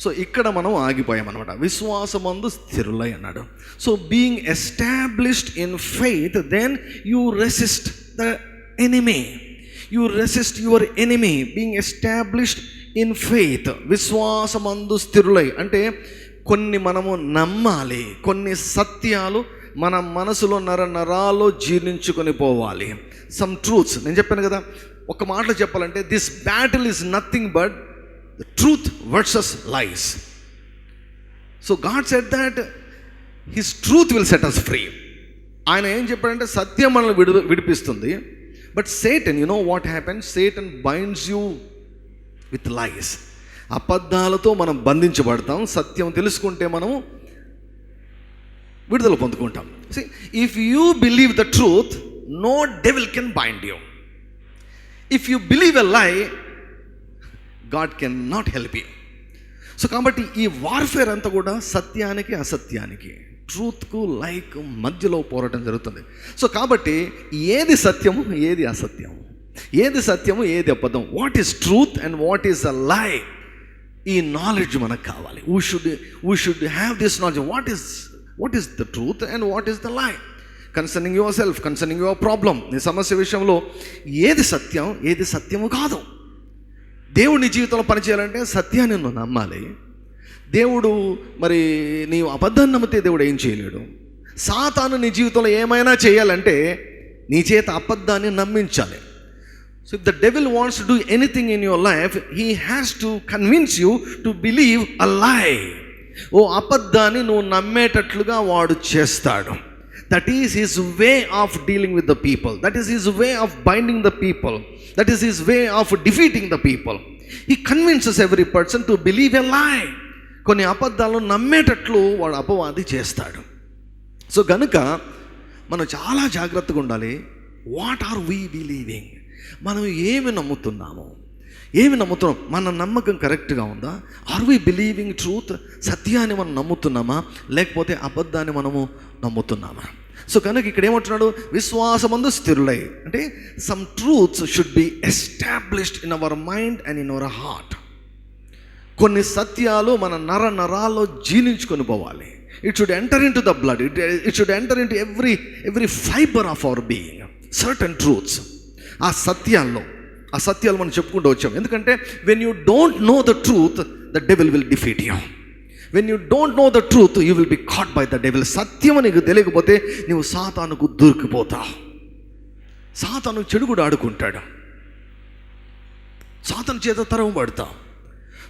[SPEAKER 1] సో ఇక్కడ మనం ఆగిపోయామన్నమాట. విశ్వాసమందు స్థిరులై అన్నాడు. So being established in faith, then you resist the enemy. You resist your enemy. Being established in faith, విశ్వాసమందు స్థిరులై అంటే కొన్ని మనము నమ్మాలి, కొన్ని సత్యాలు మన మనసులో నరాల్లో జీర్ణించుకొని పోవాలి. Some truths. నేను చెప్పాను కదా, ఒక మాటలో చెప్పాలంటే, this battle is nothing but the truth versus lies. So God said that his truth will set us free. ఆయన ఏం చెప్పాడంటే, సత్యం మనల్ని విడిపిస్తుంది. But Satan, you know what happens, Satan binds you with lies. అబద్ధాలతో మనం బంధించబడతాం. సత్యం తెలుసుకుంటే మనం విడుదల పొందుకుంటాం. See, if you believe the truth, no devil can bind you. If you believe a lie, God cannot help you. So కాబట్టి ఈ warfare అంతా కూడా సత్యానికి అసత్యానికి, ట్రూత్కు లైక్ మధ్యలో పోరాటం జరుగుతుంది. సో కాబట్టి ఏది సత్యము, ఏది అసత్యము, ఏది సత్యము, ఏది అబద్ధం, what is truth and what is a లై, ఈ నాలెడ్జ్ మనకు కావాలి. We should have this knowledge. What is the truth and what is the లై concerning your self, concerning your problem. నీ సమస్య విషయంలో ఏది సత్యం, ఏది సత్యము కాదు. దేవుడు నీ జీవితంలో పనిచేయాలంటే సత్యాన్ని నువ్వు నమ్మాలి. దేవుడు మరి నీవు అబద్ధాన్ని నమ్మితే దేవుడు ఏం చేయలేడు. సాతాను నీ జీవితంలో ఏమైనా చేయాలంటే నీ చేత అబద్ధాన్ని నమ్మించాలి. So if the devil wants to do anything in your life, he has to convince you to believe a lie. ఓ అబద్ధాన్ని నువ్వు నమ్మేటట్లుగా వాడు చేస్తాడు. That is his way of dealing with the people. That is his way of binding the people. That is his way of defeating the people. He convinces every person to believe a lie. కొన్ని అబద్ధాలను నమ్మేటట్లు వాడు అపవాది చేస్తాడు. So గనుక మనం చాలా జాగ్రత్తగా ఉండాలి. What are we believing? మనం ఏమి నమ్ముతున్నాము, ఏమి నమ్ముతున్నాం? మన నమ్మకం కరెక్ట్గా ఉందా? Are we believing truth? సత్యాన్ని మనం నమ్ముతున్నామా, లేకపోతే అబద్ధాన్ని మనము నమ్ముతున్నామా? సో కనుక ఇక్కడ ఏమంటున్నాడు, విశ్వాసమందు స్థిరులై అంటే some truths should be established in our mind and in our heart. కొన్ని సత్యాలు మన నరాల్లో జీర్ణించుకొని పోవాలి. It should enter in to the blood. It should enter in to every fibre of our being. Certain truths, ఆ సత్యాలు మనం చెప్పుకుంటూ వచ్చాం. ఎందుకంటే when you don't know the truth, the devil will defeat you. When you don't know the truth, you will be caught by the devil. సత్యం నీకు తెలియకపోతే నువ్వు సాతానుకు దొరికిపోతావు. సాతాను చెడు కూడా ఆడుకుంటాడు, సాతాను చేత తరవబడతావు.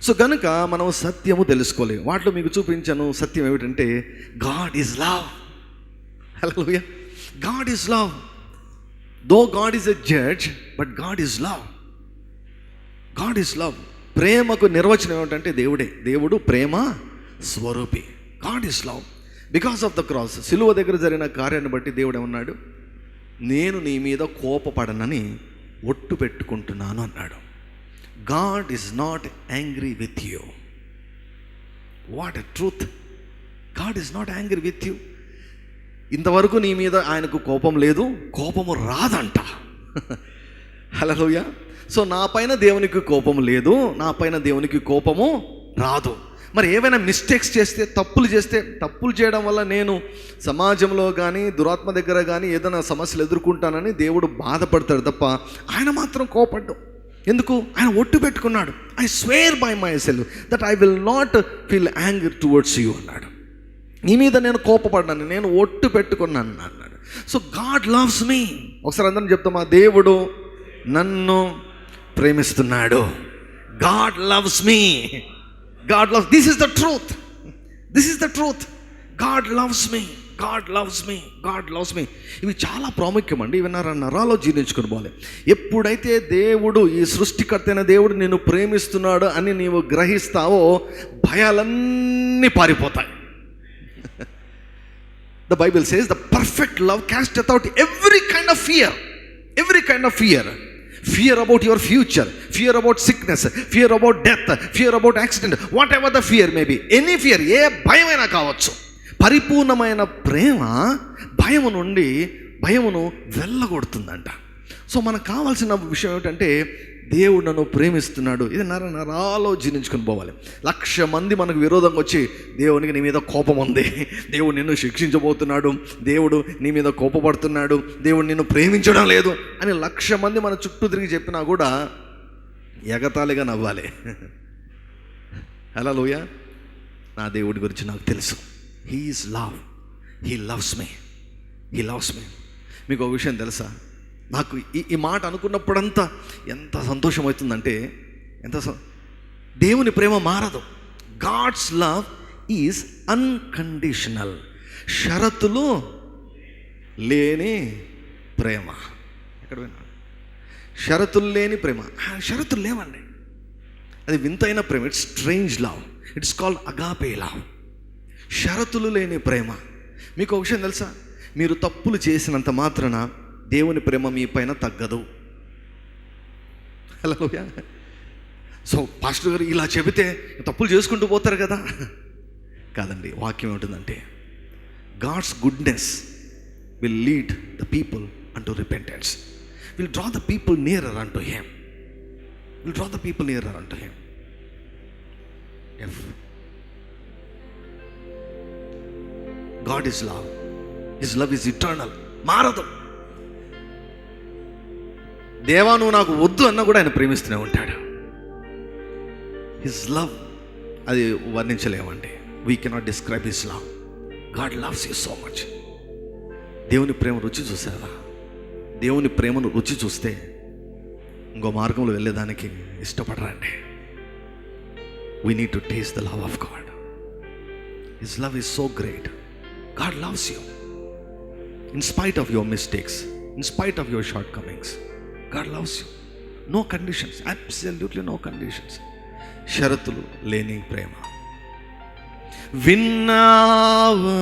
[SPEAKER 1] సో కనుక మనం సత్యము తెలుసుకోవాలి. వాటిలో మీకు చూపించాను. సత్యం ఏమిటంటే, God is love. Hallelujah. God is love. Though God is a judge, but God is love. God is love. ప్రేమకు నిర్వచనం ఏమిటంటే దేవుడే. దేవుడు ప్రేమ స్వరూపి. God is love. Because of the cross, సిలువ దగ్గర జరిగిన కార్యాన్ని బట్టి దేవుడు ఏమన్నాడు, నేను నీ మీద కోపపడనని ఒట్టు పెట్టుకుంటున్నాను అన్నాడు. God is not angry with you. What a truth. God is not angry with you. ఇంతవరకు నీ మీద ఆయనకు కోపం లేదు, కోపము రాదంట. హల్లెలూయా. సో నా పైన దేవునికి కోపం లేదు, నా పైన దేవునికి కోపము రాదు. మరి ఏవైనా మిస్టేక్స్ చేస్తే, తప్పులు చేయడం వల్ల నేను సమాజంలో కానీ దురాత్మ దగ్గర కానీ ఏదైనా సమస్యలు ఎదుర్కొంటానని దేవుడు బాధపడతాడు తప్ప ఆయన మాత్రం కోపడ్డు. ఎందుకు? ఆయన ఒట్టు పెట్టుకున్నాడు. I swear by my self that I will not feel anger towards you అన్నాడు. నీ మీద నేను కోపపడ్డాను, నేను ఒట్టు పెట్టుకున్నాను అన్నాడు. సో గాడ్ లవ్స్ మీ. ఒకసారి అందరం చెప్తామా, దేవుడు నన్ను ప్రేమిస్తున్నాడు. God loves me. God loves. This is the truth. This is the truth. God loves me. God loves me. God loves మీ. ఇవి చాలా ప్రాముఖ్యం అండి. ఇవి నరాలో జీర్ణించుకుని పోవాలి. ఎప్పుడైతే దేవుడు, ఈ సృష్టికర్త అయిన దేవుడు నిన్ను ప్రేమిస్తున్నాడు అని నీవు గ్రహిస్తావో, భయాలన్నీ పారిపోతాయి. The Bible says the perfect love casteth out every kind of fear. Every kind of fear. Fear about your future, fear about sickness, fear about death, fear about accident, whatever the fear may be. Any fear, ఏ భయమైనా కావచ్చు. పరిపూర్ణమైన ప్రేమ భయమును వెళ్ళగొడుతుందంట. So మనకు కావాల్సిన విషయం ఏమిటంటే, దేవుడు నన్ను ప్రేమిస్తున్నాడు. ఇది నరాలో జీర్ణించుకొని పోవాలి. 1,00,000 మంది మనకు విరోధంగా వచ్చి, దేవునికి నీ మీద కోపం ఉంది, దేవుడు నిన్ను శిక్షించబోతున్నాడు, దేవుడు నీ మీద కోపపడుతున్నాడు, దేవుడు నిన్ను ప్రేమించడం లేదు అని 1,00,000 మంది మన చుట్టూ తిరిగి చెప్పినా కూడా ఎగతాళిగా నవ్వాలి. హల్లెలూయా. నా దేవుడి గురించి నాకు తెలుసు. He is love. He loves me. He loves me. మీకు ఒక విషయం తెలుసా? నాకు ఈ మాట అనుకున్నప్పుడంతా ఎంత సంతోషం అవుతుందంటే, దేవుని ప్రేమ మారదు. God's love is unconditional. షరతులు లేని ప్రేమ. ఎక్కడ విన్నాడు? షరతులు లేని ప్రేమ. షరతులు లేవండి. అది వింతైన ప్రేమ. It's strange love. It's called agape love. షరతులు లేని ప్రేమ. మీకు ఒక విషయం తెలుసా? మీరు తప్పులు చేసినంత మాత్రాన దేవుని ప్రేమ మీ పైన తగ్గదు. హల్లెలూయా. సో పాస్టర్ గారు ఇలా చెబితే తప్పులు చేసుకుంటూ పోతారు కదా? కాదండి. వాక్యం ఏమిటంటే, God's goodness will lead the people unto repentance, will draw the people nearer unto him, will draw the people nearer unto him. God is love. His love is eternal. మారదు. దేవా నువ్వు నాకు వద్దు అన్న కూడా ఆయన ప్రేమిస్తూనే ఉంటాడు. హిస్ లవ్ అది వర్ణించలేమండి. We cannot describe his love. God loves you so much. దేవుని ప్రేమ రుచి చూసావా? దేవుని ప్రేమను రుచి చూస్తే ఇంకో మార్గంలో వెళ్ళేదానికి ఇష్టపడరండి. We need to taste the love of God. His love is so great. God loves you in spite of your mistakes, in spite of your shortcomings. God loves you. No conditions. Absolutely no conditions. షరతులు లేని ప్రేమ. విన్నావా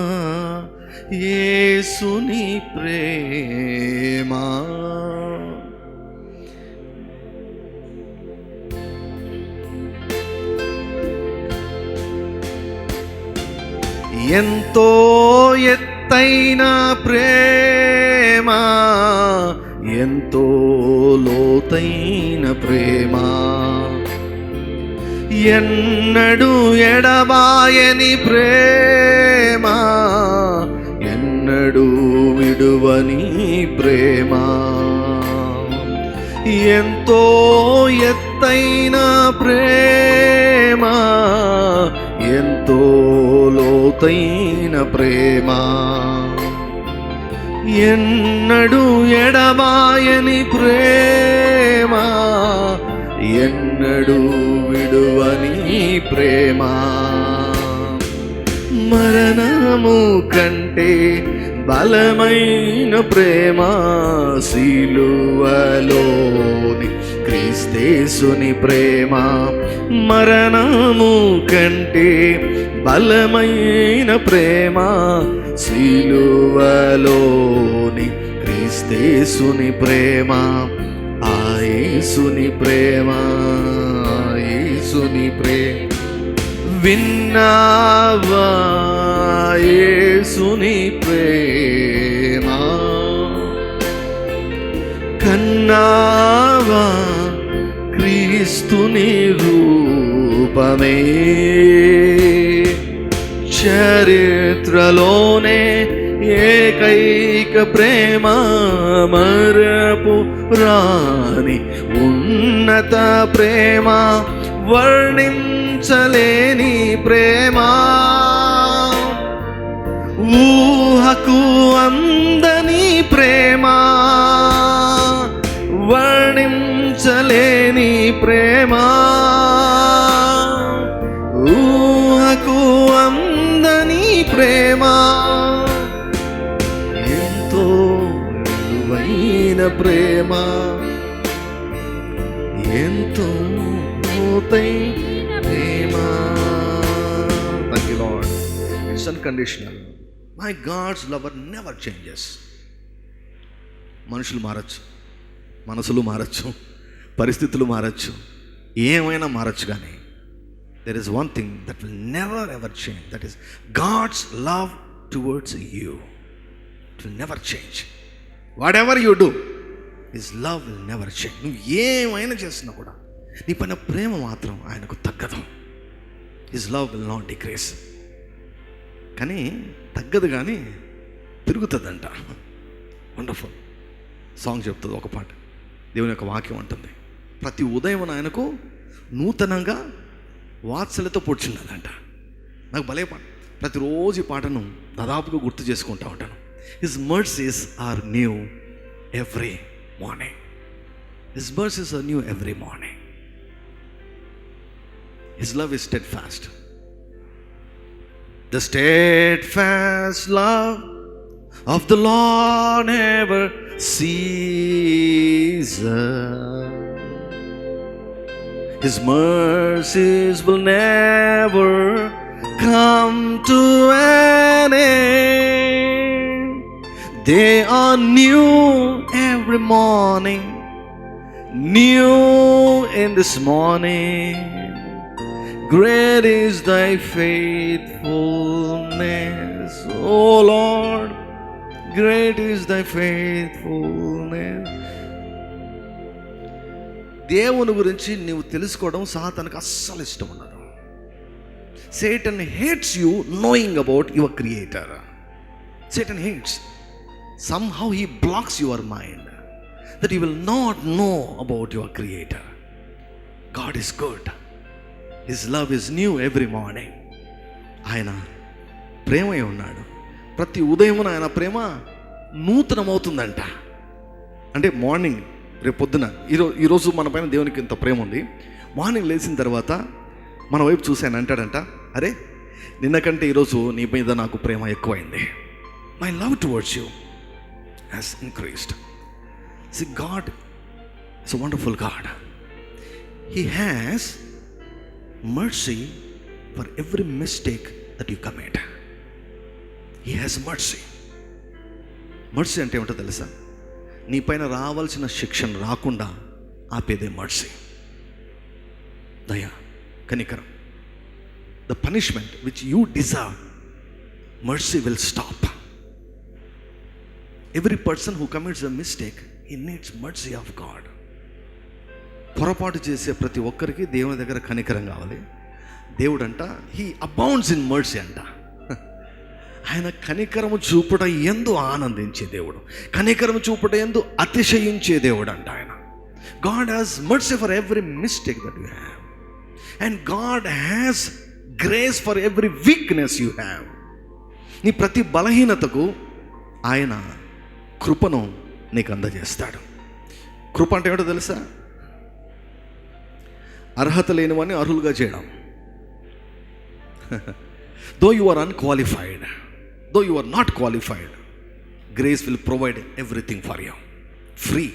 [SPEAKER 1] యేసుని ప్రేమ, ఎంతో ఎత్తైన ప్రేమ, ఎంతో లోతైన ప్రేమ, ఎన్నడూ ఎడబాయని ప్రేమ, ఎన్నడూ విడువని ప్రేమ, ఎంతో ఎత్తైన ప్రేమ, ఎంతో లోతైన ప్రేమ, ఎన్నడూ ఎడబాయని ప్రేమ, ఎన్నడూ విడువని ప్రేమ. మరణము కంటే బలమైన ప్రేమ, సిలువలోని క్రీస్తేసుని ప్రేమ. మరణము కంటే బలమైన ప్రేమ, సిలువలోని క్రీస్తేసుని ప్రేమ. ఆ యేసుని ప్రేమ, యేసుని ప్రేమ. విన్నావా యేసుని ప్రేమ, కన్నావా క్రీస్తుని రూపమే. చరిత్రలోనే ఏకైక ప్రేమ, మరపు రాని ఉన్నత ప్రేమ, వర్ణించలేని ప్రేమ, ఊహకు అందని ప్రేమ, వర్ణించలేని ప్రేమ, ఊహకు అందని ప్రేమ, ఎంతో విలువైన ప్రేమ, ఎంతో లోతైన ప్రేమ. Thank you Lord. It's unconditional. My God's love never changes. మనుషులు మారచ్చు, మనసులు మారచ్చు, పరిస్థితులు మారచ్చు, ఏమైనా మారచ్చు, కానీ there is one thing that will never ever change. That is God's love towards you. It will never change. Whatever you do, His love will never change. నువ్వు ఏమైనా చేస్తున్నా కూడా నీ పైన ప్రేమ మాత్రం ఆయనకు తగ్గదు. His love will not decrease. కానీ తగ్గదు, కానీ తిరుగుతుందంట. వండర్ఫుల్ సాంగ్ చెప్తుంది ఒక పాట. దేవుని యొక్క వాక్యం అంటుంది, ప్రతి ఉదయం ఆయనకు నూతనంగా వాత్సల్యతో పొడిచిండదంట. నాకు భలే పాట, ప్రతిరోజు ఈ పాటను దాదాపుగా గుర్తు చేసుకుంటా ఉంటాను. His mercies are new every morning. His mercies are new every morning. His love is steadfast. The steadfast love of the Lord never ceases. His mercies will never come to an end. They are new every morning, new in this morning. Great is thy faithfulness, O Lord. Great is thy faithfulness. దేవుని గురించి నీవు తెలుసుకోవడం సాతానుకు అస్సలు ఇష్టం ఉండదు. Satan hates you knowing about your creator. Satan hates. Somehow he blocks your mind that you will not know about your creator. God is good. His love is new every morning. ఆయన ప్రేమై ఉన్నాడు. ప్రతి ఉదయమున ఆయన ప్రేమ నూతనమవుతుందంట. అంటే morning, రేపు పొద్దున, ఈరోజు మన పైన దేవునికి ఇంత ప్రేమ ఉంది. మార్నింగ్ లేచిన తర్వాత మన వైపు చూసి ఆయన అంటాడంట, అరే నిన్నకంటే ఈరోజు నీ మీద నాకు ప్రేమ ఎక్కువైంది. My love towards you has increased. See, God is a wonderful God. He has mercy for every mistake that you commit. He has mercy. Mercy అంటే ఏమిటో తెలుసా? నీ పైన రావాల్సిన శిక్షణ రాకుండా ఆపేదే మర్సీ. దయ, కనికరం. The punishment which you deserve, mercy will stop. Every person who commits a mistake, he needs mercy of God. పొరపాటు చేసే ప్రతి ఒక్కరికి దేవుని దగ్గర కనికరం కావాలి. దేవుడు అంట హీ అబౌండ్స్ ఇన్ మర్సీ అంట. ఆయన కనికరము చూపుట ఎందు ఆనందించే దేవుడు, కనికరము చూపుట ఎందు అతిశయించే దేవుడు అంట ఆయన. God has mercy for every mistake that you have, and God has grace for every weakness you have. నీ ప్రతి బలహీనతకు ఆయన కృపను నీకు అందజేస్తాడు. కృప అంటే ఏమిటో తెలుసా? అర్హత లేనివన్నీ అర్హులుగా చేయడం. Though you are unqualified, though you are not qualified, grace will provide everything for you. Free.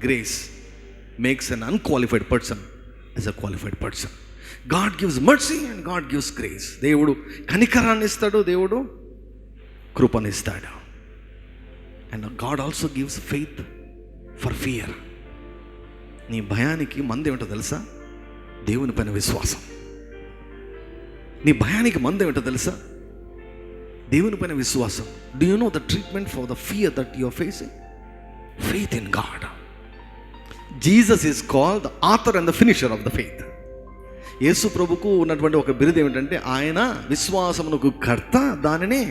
[SPEAKER 1] Grace makes an unqualified person as a qualified person. God gives mercy and God gives grace. దేవుడు కనికరాన్ని ఇస్తాడు, దేవుడు కృపను ఇస్తాడు. And God also gives faith for fear. నీ భయానికి మందు ఏమిటో తెలుసా? దేవుని పైన విశ్వాసం. నీ భయానికి మందు ఏమిటో తెలుసా? దేవుని పైన విశ్వాసం. Do you know the treatment for the fear that you are facing? Faith in God. Jesus is called the author and the finisher of the faith. యేసు ప్రభుకు ఉన్నటువంటి ఒక బిరుదు ఏమిటంటే ఆయన విశ్వాసమునకు కర్త, దానిని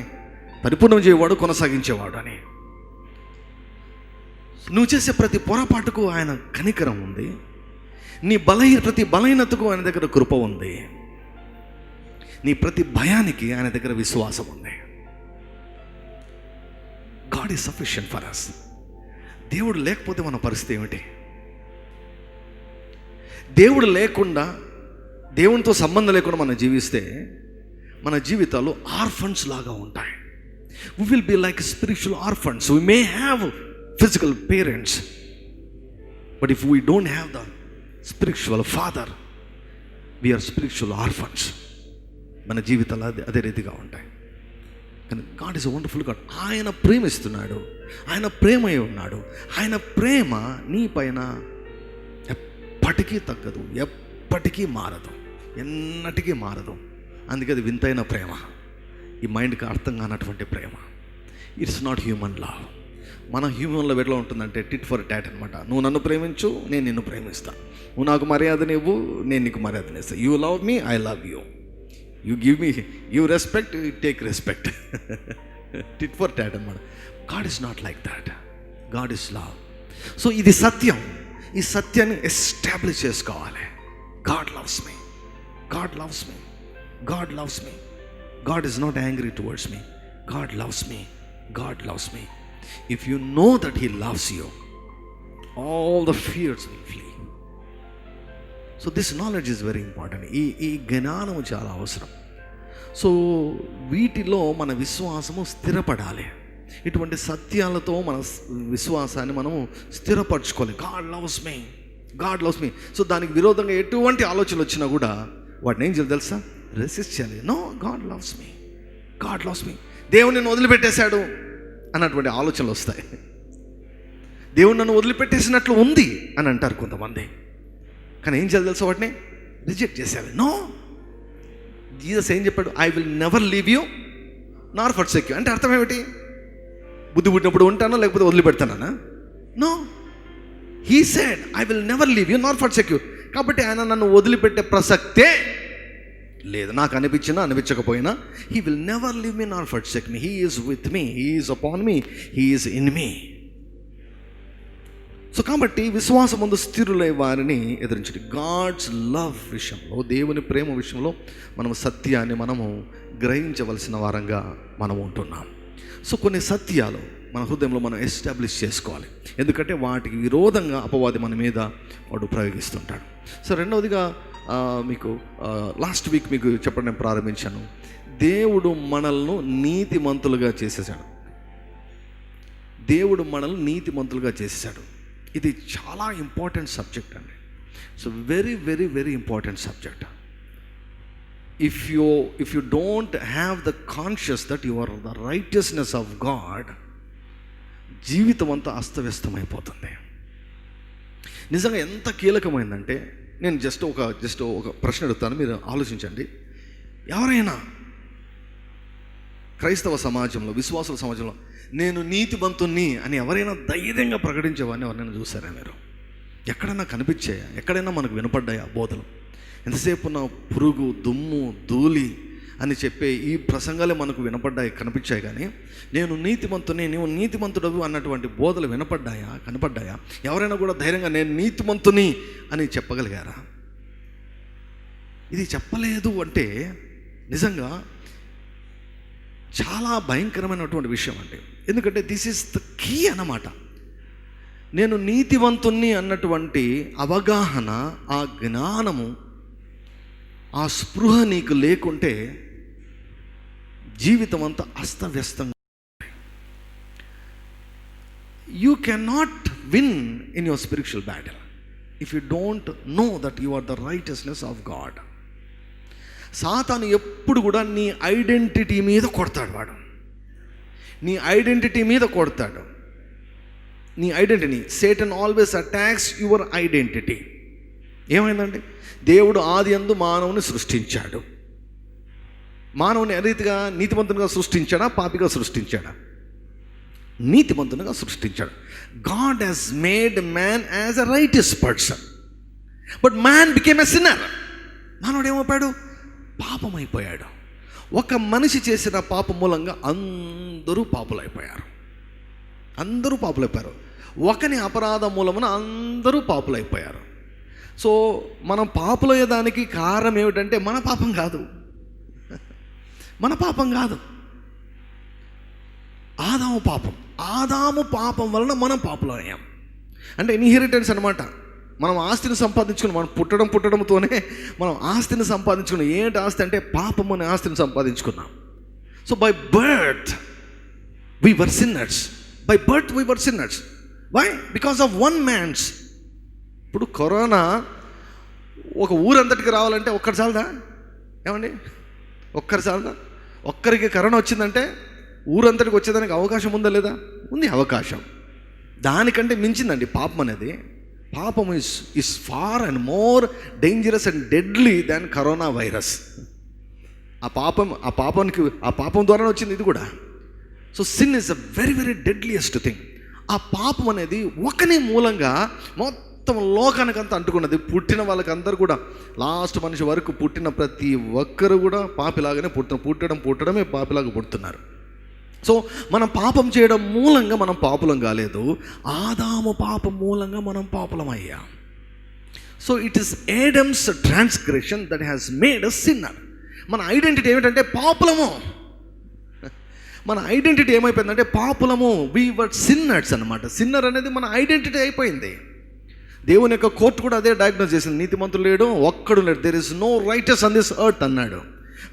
[SPEAKER 1] పరిపూర్ణం చేయవాడు, కొనసాగించేవాడు అని. నువ్వు చేసే ప్రతి పొరపాటుకు ఆయన కనికరం ఉంది. నీ ప్రతి బలహీనతకు ఆయన దగ్గర కృప ఉంది. నీ ప్రతి భయానికి ఆయన దగ్గర విశ్వాసం ఉంది. God is sufficient for us. దేవుడు లేకపోతే మన పరిస్థితి ఏమిటి? దేవుడు లేకుండా, దేవునితో సంబంధం లేకుండా మనం జీవిస్తే మన జీవితాలు ఆర్ఫన్స్ లాగా ఉంటాయి. We will be like spiritual orphans. We may have physical parents, but if we don't have the spiritual father, we are spiritual orphans. మన జీవితాలు అదే రీతిగా ఉంటాయి. కానీ God is a wonderful God. ఆయన ప్రేమిస్తున్నాడు, ఆయన ప్రేమై ఉన్నాడు. ఆయన ప్రేమ నీ పైన ఎప్పటికీ తగ్గదు, ఎప్పటికీ మారదు, ఎన్నటికీ మారదు. అందుకే అది వింతైన ప్రేమ, ఈ మైండ్కి అర్థం కానటువంటి ప్రేమ. It's not human love. మన హ్యూమన్ లవ్ ఎట్లా ఉంటుందంటే టిట్ ఫర్ టాట్ అనమాట. నువ్వు నన్ను ప్రేమించు, నేను నిన్ను ప్రేమిస్తాను. నువ్వు నాకు మర్యాదనివ్వు, నేను నీకు మర్యాదనిస్తాను. You love me, I love you. You give me, you respect, you take respect. Tit for tat అనమాట. God is not like that. God is love. So ఇది సత్యం. ఈ సత్యాన్ని ఎస్టాబ్లిష్ చేసుకోవాలి. God loves me, God loves me, God loves me. God is not angry towards me. God loves me. God loves me. If you know that He loves you, all the fears will flee. So this knowledge is very important. ఈ జ్ఞానం చాలా అవసరం. So వీటిలో మన విశ్వాసము స్థిరపడాలి. ఇటువంటి సత్యాలతో మన విశ్వాసాన్ని మనము స్థిరపరచుకోవాలి. God loves me, God loves me. So దానికి విరోధంగా ఎటువంటి ఆలోచనలు వచ్చినా కూడా వాటిని ఏం చేయాలి తెలుసా? రెసిస్ట్ చేయాలి. No, God loves me, God loves me. దేవుడు నన్ను వదిలిపెట్టేశాడు అన్నటువంటి ఆలోచనలు వస్తాయి. దేవుడు నన్ను వదిలిపెట్టేసినట్లు ఉంది అని అంటారు కొంతమంది. కానీ ఏం చేయాలి తెలుసా? వాటిని రిజెక్ట్ చేసేయాలి. నో, జీసస్ ఏం చెప్పాడు? I will never leave you nor forsake you. అంటే అర్థం ఏమిటి? బుద్ధి పుట్టినప్పుడు ఉంటానో లేకపోతే వదిలిపెడతానా? No, he said I will never leave you nor forsake you. కాబట్టి ఆయన నన్ను వదిలిపెట్టే ప్రసక్తే లేదు. నాకు అనిపించినా అనిపించకపోయినా he will never leave me nor forsake me. He is with me, he is upon me, he is in me. So కాబట్టి విశ్వాసం ముందు స్థిరులై వారిని ఎదిరించండి. గాడ్స్ లవ్ విషయంలో, దేవుని ప్రేమ విషయంలో మనం సత్యాన్ని మనము గ్రహించవలసిన వారంగా మనం ఉంటున్నాం. సో కొన్ని సత్యాలు మన హృదయంలో మనం ఎస్టాబ్లిష్ చేసుకోవాలి. ఎందుకంటే వాటికి విరోధంగా అపవాది మన మీద వాడు ప్రయోగిస్తుంటాడు. సో రెండవదిగా మీకు లాస్ట్ వీక్ మీకు చెప్పడం నేను ప్రారంభించాను. దేవుడు మనల్ని నీతిమంతులుగా చేసేసాడు. దేవుడు మనల్ని నీతిమంతులుగా చేసేసాడు. ఇది చాలా ఇంపార్టెంట్ సబ్జెక్ట్ అండి. So very very very important subject. If you don't have the conscious that you are the righteousness of God, జీవితం అంతా అస్తవ్యస్తమైపోతుంది. నిజంగా ఎంత కీలకమైందంటే, నేను జస్ట్ ఒక ప్రశ్న అడుగుతాను, మీరు ఆలోచించండి. ఎవరైనా క్రైస్తవ సమాజంలో, విశ్వాసుల సమాజంలో నేను నీతిమంతుణ్ణి అని ఎవరైనా ధైర్యంగా ప్రకటించేవాడిని ఎవరైనా చూసారా మీరు? ఎక్కడైనా కనిపించాయా? ఎక్కడైనా మనకు వినపడ్డాయా బోధలు? ఎంతసేపు నా పురుగు, దుమ్ము, ధూళి అని చెప్పే ఈ ప్రసంగాలే మనకు వినపడ్డాయి, కనిపించాయి. కానీ నేను నీతిమంతుని, నీవు నీతిమంతుడవు అన్నటువంటి బోధలు వినపడ్డాయా, కనపడ్డాయా? ఎవరైనా కూడా ధైర్యంగా నేను నీతిమంతుని అని చెప్పగలిగారా? ఇది చెప్పలేదు అంటే నిజంగా చాలా భయంకరమైనటువంటి విషయం అండి. ఎందుకంటే దిస్ ఈస్ ద కీ అన్నమాట. నేను నీతివంతుణ్ణి అన్నటువంటి అవగాహన, ఆ జ్ఞానము, ఆ స్పృహ నీకు లేకుంటే జీవితం అంతా అస్తవ్యస్తంగా. You can not win in your spiritual battle if you don't know that you are the righteousness of God. సాతాను ఎప్పుడు కూడా నీ ఐడెంటిటీ మీద కొడతాడు. వాడు నీ ఐడెంటిటీ మీద కొడతాడు. నీ identity, Satan always attacks your identity. ఏమైందండి? దేవుడు ఆది యందు మానవుని సృష్టించాడు. మానవుని ఏ రీతిగా? నీతిమంతునిగా సృష్టించాడా, పాపిగా సృష్టించాడా? నీతిమంతునిగా సృష్టించాడు. God he's made man as a righteous person, but man became a sinner. మానవుడు ఏమైపోయాడు? పాపమైపోయాడు. ఒక మనిషి చేసిన పాపం మూలంగా అందరూ పాపులైపోయారు. అందరూ పాపులైపోయారు. ఒకని అపరాధం మూలమున అందరూ పాపులైపోయారు. సో మనం పాపులయ్యేదానికి కారణం ఏమిటంటే మన పాపం కాదు, మన పాపం కాదు, ఆదాము పాపం. ఆదాము పాపం వలన మనం పాపులయ్యాం. అంటే ఇన్హెరిటెన్స్ అనమాట. మనం ఆస్తిని సంపాదించుకున్నాం. మనం పుట్టడంతోనే మనం ఆస్తిని సంపాదించుకున్నాం. ఏంటి ఆస్తి అంటే పాపం అనే ఆస్తిని సంపాదించుకున్నాం. So by birth we were sinners. By birth we were sinners. Why? Because of one man's. ఇప్పుడు కరోనా ఒక ఊరంతటికి రావాలంటే ఒక్కరి చాలదా? ఏమండి? ఒక్కరి చాలదా? ఒక్కరికి కరోనా వచ్చిందంటే ఊరంతటికి వచ్చేదానికి అవకాశం ఉందా లేదా? ఉంది అవకాశం. దానికంటే మించిందండి పాపం అనేది. పాపం is far and more dangerous and deadly than corona virus. ఆ పాపం ద్వారానే వచ్చింది ఇది కూడా. So sin is a very very deadliest thing. ఆ పాపం అనేది ఒకని మూలంగా మొత్తం లోకానికంతా అంటుకున్నది. పుట్టిన వాళ్ళకందరూ కూడా, లాస్ట్ మనిషి వరకు పుట్టిన ప్రతి ఒక్కరు కూడా పాపిలాగానే పుట్టడమే పాపిలాగా పుడుతున్నారు. సో మనం పాపం చేయడం మూలంగా మనం పాపులం కాలేదు, ఆదాము పాపం మూలంగా మనం పాపులం అయ్యాం. So it is Adam's transgression that has made us sinner. మన ఐడెంటిటీ ఏమిటంటే పాపులము. మన ఐడెంటిటీ ఏమైపోయిందంటే పాపులము. వి వర్ సిన్నర్స్ అనమాట. సిన్నర్ అనేది మన ఐడెంటిటీ అయిపోయింది. దేవుని యొక్క కోర్టు కూడా అదే డయాగ్నోస్ చేసింది. నీతిమంతుడు లేడు, ఒక్కడు లేడు. There is no righteous on this earth అన్నాడు.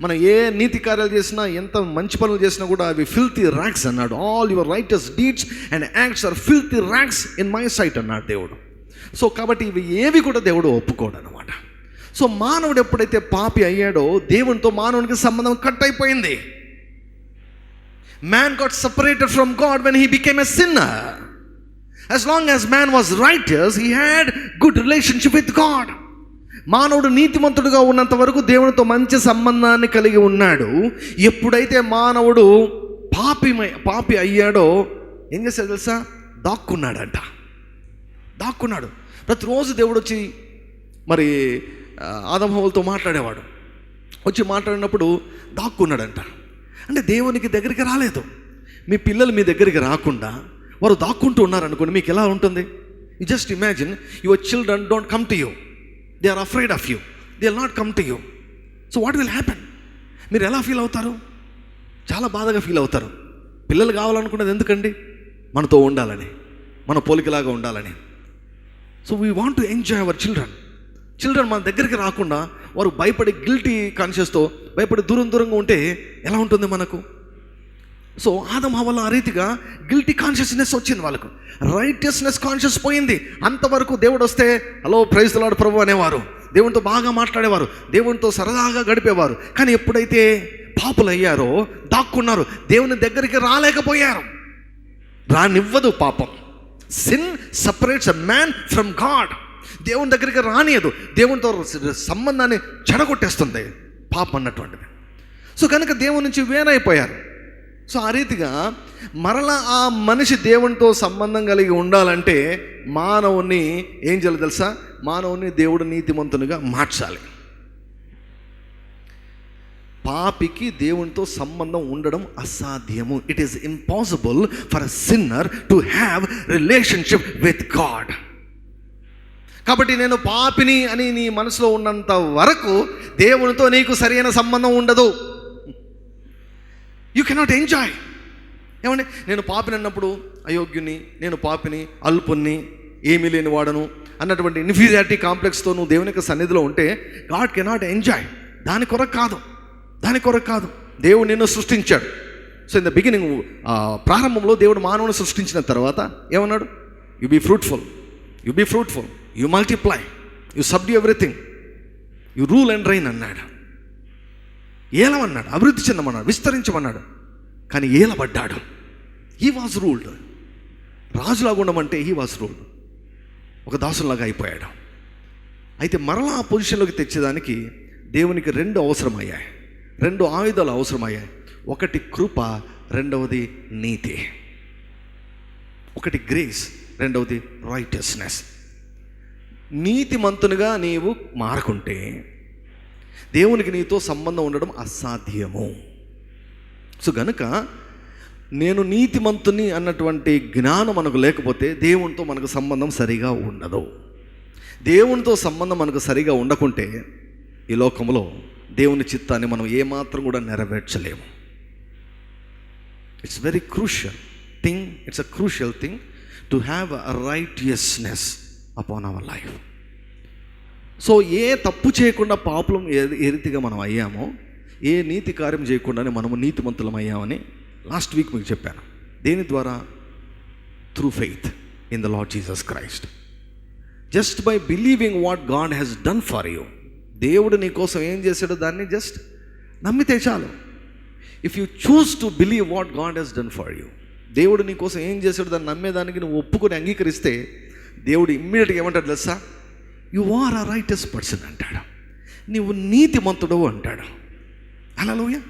[SPEAKER 1] మనం ఏ నీతి కార్యాలు చేసినా, ఎంత మంచి పనులు చేసినా కూడా అవి ఫిల్తీ ర్యాగ్స్ అన్నాడు. All your righteous deeds and acts are filthy rags in my sight అన్నాడు దేవుడు. సో కాబట్టి ఇవి ఏవి కూడా దేవుడు ఒప్పుకోడు అనమాట. సో మానవుడు ఎప్పుడైతే పాపి అయ్యాడో దేవునితో మానవునికి సంబంధం కట్ అయిపోయింది. Man got separated from God when he became a sinner. As long as man was righteous, he had good relationship with God. మానవుడు నీతిమంతుడుగా ఉన్నంత వరకు దేవునితో మంచి సంబంధాన్ని కలిగి ఉన్నాడు. ఎప్పుడైతే మానవుడు పాపి అయ్యాడో ఏం చేశాడు తెలుసా? దాక్కున్నాడు. ప్రతిరోజు దేవుడు వచ్చి మరి ఆదము హవ్వలతో మాట్లాడేవాడు. వచ్చి మాట్లాడినప్పుడు దాక్కున్నాడంట. అంటే దేవునికి దగ్గరికి రాలేదు. మీ పిల్లలు మీ దగ్గరికి రాకుండా వారు దాక్కుంటూ ఉన్నారనుకోండి, మీకు ఎలా ఉంటుంది? You just imagine your children don't come to you. They are afraid of you. They will not come to you. So what will happen? మీరు ఎలా ఫీల్ అవుతారు? చాలా బాధగా ఫీల్ అవుతారు. పిల్లలు కావాలనుకున్నది ఎందుకండి? మనతో ఉండాలని, మన పోలికలాగా ఉండాలని. So we want to enjoy our children మన దగ్గరికి రాకుండా వారు భయపడి గిల్టీ కాన్షియస్తో భయపడి దూరంగా ఉంటే ఎలా ఉంటుంది మనకు? సో ఆదము హవ్వలు ఆ రీతిగా గిల్టీ కాన్షియస్నెస్ వచ్చింది వాళ్ళకు. రైటియస్నెస్ కాన్షియస్ పోయింది. అంతవరకు దేవుడు వస్తే హలో ప్రైజ్ ది లార్డ్ ప్రభు అనేవారు, దేవునితో బాగా మాట్లాడేవారు, దేవునితో సరదాగా గడిపేవారు. కానీ ఎప్పుడైతే పాపులు అయ్యారో దాక్కున్నారు, దేవుని దగ్గరికి రాలేకపోయారు. రానివ్వదు పాపం. Sin separates a man from God. దేవుని దగ్గరికి రానియదు, దేవునితో సంబంధాన్ని చెడగొట్టేస్తుంది పాపం అన్నటువంటిది. సో కనుక దేవుని నుంచి వేరైపోయారు. సో ఆ రీతిగా మరలా ఆ మనిషి దేవునితో సంబంధం కలిగి ఉండాలంటే మానవుని ఏం చేయాలి తెలుసా? మానవుని దేవుడు నీతిమంతునిగా మార్చాలి. పాపికి దేవునితో సంబంధం ఉండడం అసాధ్యము. It is impossible for a sinner to have relationship with God. కాబట్టి నేను పాపిని అని నీ మనసులో ఉన్నంత వరకు దేవునితో నీకు సరైన సంబంధం ఉండదు. You cannot enjoy. ఏమండి, నేను పాపిని అన్నప్పుడు అయోగ్యుని, నేను పాపిని, అల్పుని, ఏమీ లేని వాడను అన్నటువంటి ఇన్ఫీరియారిటీ కాంప్లెక్స్తో నువ్వు దేవుని యొక్క సన్నిధిలో ఉంటే గాడ్ కెనాట్ ఎంజాయ్. దాని కొరకు కాదు. దేవుడు నిన్ను సృష్టించాడు. సో ఇన్ ద బిగినింగ్, ప్రారంభంలో దేవుడు మానవుని సృష్టించిన తర్వాత ఏమన్నాడు? You be fruitful, you multiply, you subdue everything, you rule and reign అన్నాడు. ఏలమన్నాడు, అభివృద్ధి చెందమన్నాడు, విస్తరించమన్నాడు. కానీ ఏలబడ్డాడు. He was ruled. రాజులాగా ఉండమంటే హీ వాజ్ రూల్డ్. ఒక దాసులాగా అయిపోయాడు. అయితే మరలా ఆ పొజిషన్లోకి తెచ్చేదానికి దేవునికి రెండు ఆయుధాలు అవసరమయ్యాయి. ఒకటి కృప, రెండవది నీతి. ఒకటి గ్రేస్, రెండవది రైటియస్నెస్. నీతిమంతునిగా నీవు మారకుంటే దేవునికి నీతో సంబంధం ఉండడం అసాధ్యము. సో గనుక నేను నీతిమంతుని అన్నటువంటి జ్ఞానం మనకు లేకపోతే దేవునితో మనకు సంబంధం సరిగా ఉండదు. దేవునితో సంబంధం మనకు సరిగా ఉండకుంటే ఈ లోకంలో దేవుని చిత్తాన్ని మనం ఏమాత్రం కూడా నెరవేర్చలేము. It's very crucial thing. It's a crucial thing to have a righteousness upon our life. So ఏ తప్పు చేయకుండా పాపులం ఏ రీతిగా మనం అయ్యామో, ఏ నీతి కార్యం చేయకుండానే మనము నీతిమంతులం అయ్యామని లాస్ట్ వీక్ మీకు చెప్పాను. దేని ద్వారా? Through faith in the Lord Jesus Christ. Just by believing what God has done for you. దేవుడు నీ కోసం ఏం చేశాడో దాన్ని జస్ట్ నమ్మితే చాలు. If you choose to believe what God he's done for you, దేవుడు నీ కోసం ఏం చేశాడు దాన్ని నమ్మేదానికి నువ్వు ఒప్పుకొని అంగీకరిస్తే దేవుడు ఇమ్మీడియట్గా ఏమంటాడు తెలుసా? You are a righteous person అంటాడు, నీవు నీతిమంతుడు అంటాడు. హల్లెలూయా.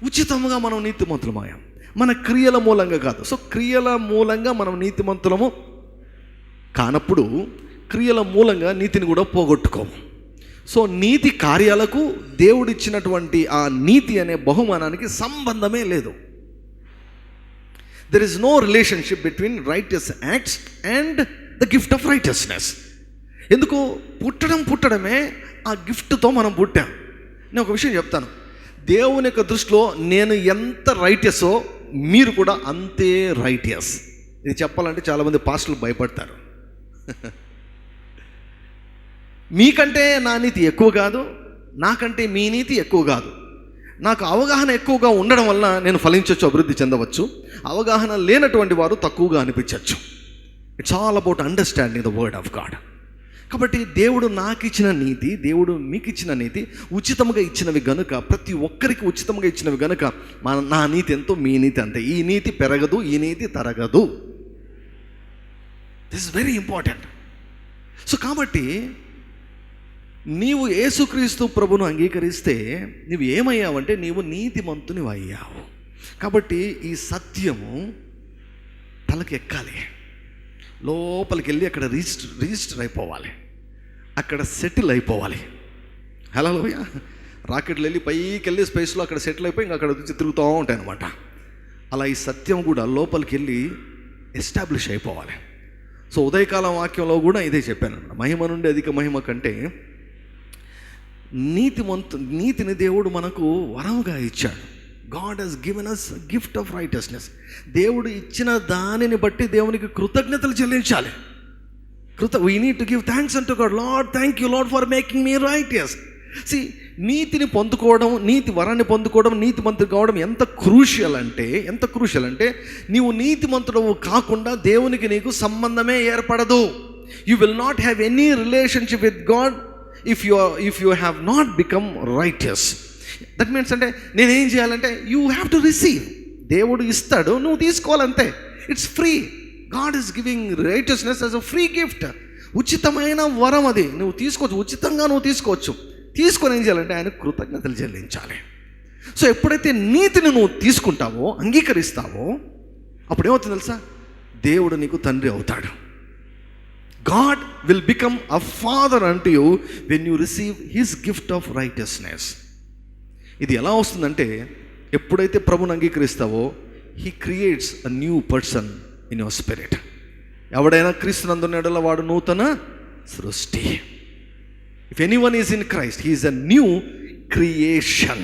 [SPEAKER 1] ఉచితంగా మనం నీతిమంతులమయ్యాం, మన క్రియల మూలంగా కాదు. సో క్రియల మూలంగా మనం నీతిమంతులము కానప్పుడు క్రియల మూలంగా నీతిని కూడా పోగొట్టుకోము. సో నీతి కార్యాలకు దేవుడిచ్చినటువంటి ఆ నీతి అనే బహుమానానికి సంబంధమే లేదు. There is no relationship between righteous acts and the gift of righteousness. ఎందుకు? పుట్టడమే ఆ గిఫ్ట్తో మనం పుట్టాం. నేను ఒక విషయం చెప్తాను, దేవుని యొక్క దృష్టిలో నేను ఎంత రైటసో మీరు కూడా అంతే రైటియస్. ఇది చెప్పాలంటే చాలామంది పాస్టర్లు భయపడతారు. మీకంటే నా నీతి ఎక్కువ కాదు, నాకంటే మీ నీతి ఎక్కువ కాదు. నాకు అవగాహన ఎక్కువగా ఉండడం వల్ల నేను ఫలించవచ్చు, అభివృద్ధి చెందవచ్చు. అవగాహన లేనటువంటి వారు తక్కువగా అనిపించవచ్చు. It's all about understanding the word of God. కాబట్టి దేవుడు నాకు ఇచ్చిన నీతి, దేవుడు మీకు ఇచ్చిన నీతి ఉచితంగా ఇచ్చినవి గనుక, ప్రతి ఒక్కరికి ఉచితంగా ఇచ్చినవి గనుక నా నీతి ఎంతో మీ నీతి అంతే. ఈ నీతి పెరగదు, ఈ నీతి తరగదు. This is very important. So కాబట్టి నీవు యేసుక్రీస్తు ప్రభును అంగీకరిస్తే నువ్వు ఏమయ్యావంటే నీవు నీతిమంతుని అయ్యావు. కాబట్టి ఈ సత్యము తలకి ఎక్కాలి, లోపలికి వెళ్ళి అక్కడ రిజిస్టర్ అయిపోవాలి, అక్కడ సెటిల్ అయిపోవాలి. హల్లెలూయా. రాకెట్లు వెళ్ళి పైకి వెళ్ళి స్పేస్లో అక్కడ సెటిల్ అయిపోయి ఇంకా అక్కడ వచ్చి తిరుగుతూ ఉంటాయి అన్నమాట. అలా ఈ సత్యం కూడా లోపలికి వెళ్ళి ఎస్టాబ్లిష్ అయిపోవాలి. సో ఉదయకాలం వాక్యంలో కూడా ఇదే చెప్పాను, మహిమ నుండి అధిక మహిమ కంటే నీతిని దేవుడు మనకు వరముగా ఇచ్చాడు. God has given us gift of righteousness. దేవుడు ఇచ్చిన దానిని బట్టి దేవునికి కృతజ్ఞతలు చెల్లించాలి. We need to give thanks unto God. Lord, thank you Lord for making me righteous. నీతిని పొందుకోవడం, నీతి వరాన్ని పొందుకోవడం, నీతిమంతుడు కావడం ఎంత క్రూషియల్ అంటే నీవు నీతిమంతుడు కాకుండా దేవునికి నీకు సంబంధమే ఏర్పడదు. You will not have any relationship with God if you have not become righteous. That means అంటే నేనేం చేయాలంటే యూ హ్యావ్ టు రిసీవ్. దేవుడు ఇస్తాడు, నువ్వు తీసుకోవాలంతే. It's free. God is giving righteousness as a free gift. ఉచితమైన వరం అది, నువ్వు తీసుకోవచ్చు, ఉచితంగా నువ్వు తీసుకోవచ్చు. తీసుకొని ఏం చేయాలంటే ఆయన కృతజ్ఞతలు చెల్లించాలి. సో ఎప్పుడైతే నీతిని నువ్వు తీసుకుంటావో, అంగీకరిస్తావో, అప్పుడు ఏమవుతుంది తెలుసా? దేవుడు నీకు తండ్రి అవుతాడు. God will become a father unto you when you receive his gift of righteousness. ఇది ఎలా వస్తుందంటే ఎప్పుడైతే ప్రభుని అంగీకరిస్తావో he creates a new person in your spirit. ఎవడైనా క్రీస్తునందున్న వాడు నూతన సృష్టి. If anyone is in Christ, he is a new creation.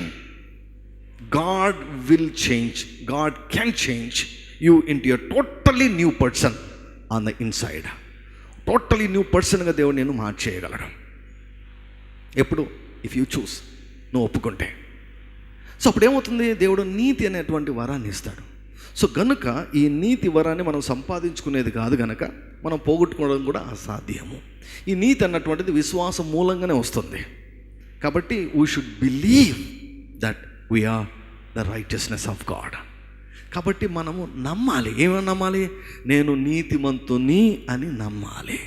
[SPEAKER 1] God will change, God can change you into a totally new person on the inside. Totally new పర్సన్గా దేవుడు నేను మార్చేయగలడు. ఎప్పుడు? If you చూస్, నువ్వు ఒప్పుకుంటే. సో అప్పుడు ఏమవుతుంది? దేవుడు నీతి అనేటువంటి వరాన్ని ఇస్తాడు. సో గనుక ఈ నీతి వరాన్ని మనం సంపాదించుకునేది కాదు గనక మనం పోగొట్టుకోవడం కూడా అసాధ్యము. ఈ నీతి అన్నటువంటిది విశ్వాసం మూలంగానే వస్తుంది. కాబట్టి we should believe that we're the righteousness of God. కాబట్టి మనము నమ్మాలి. ఏమని నమ్మాలి? నేను నీతిమంతుని అని నమ్మాలి.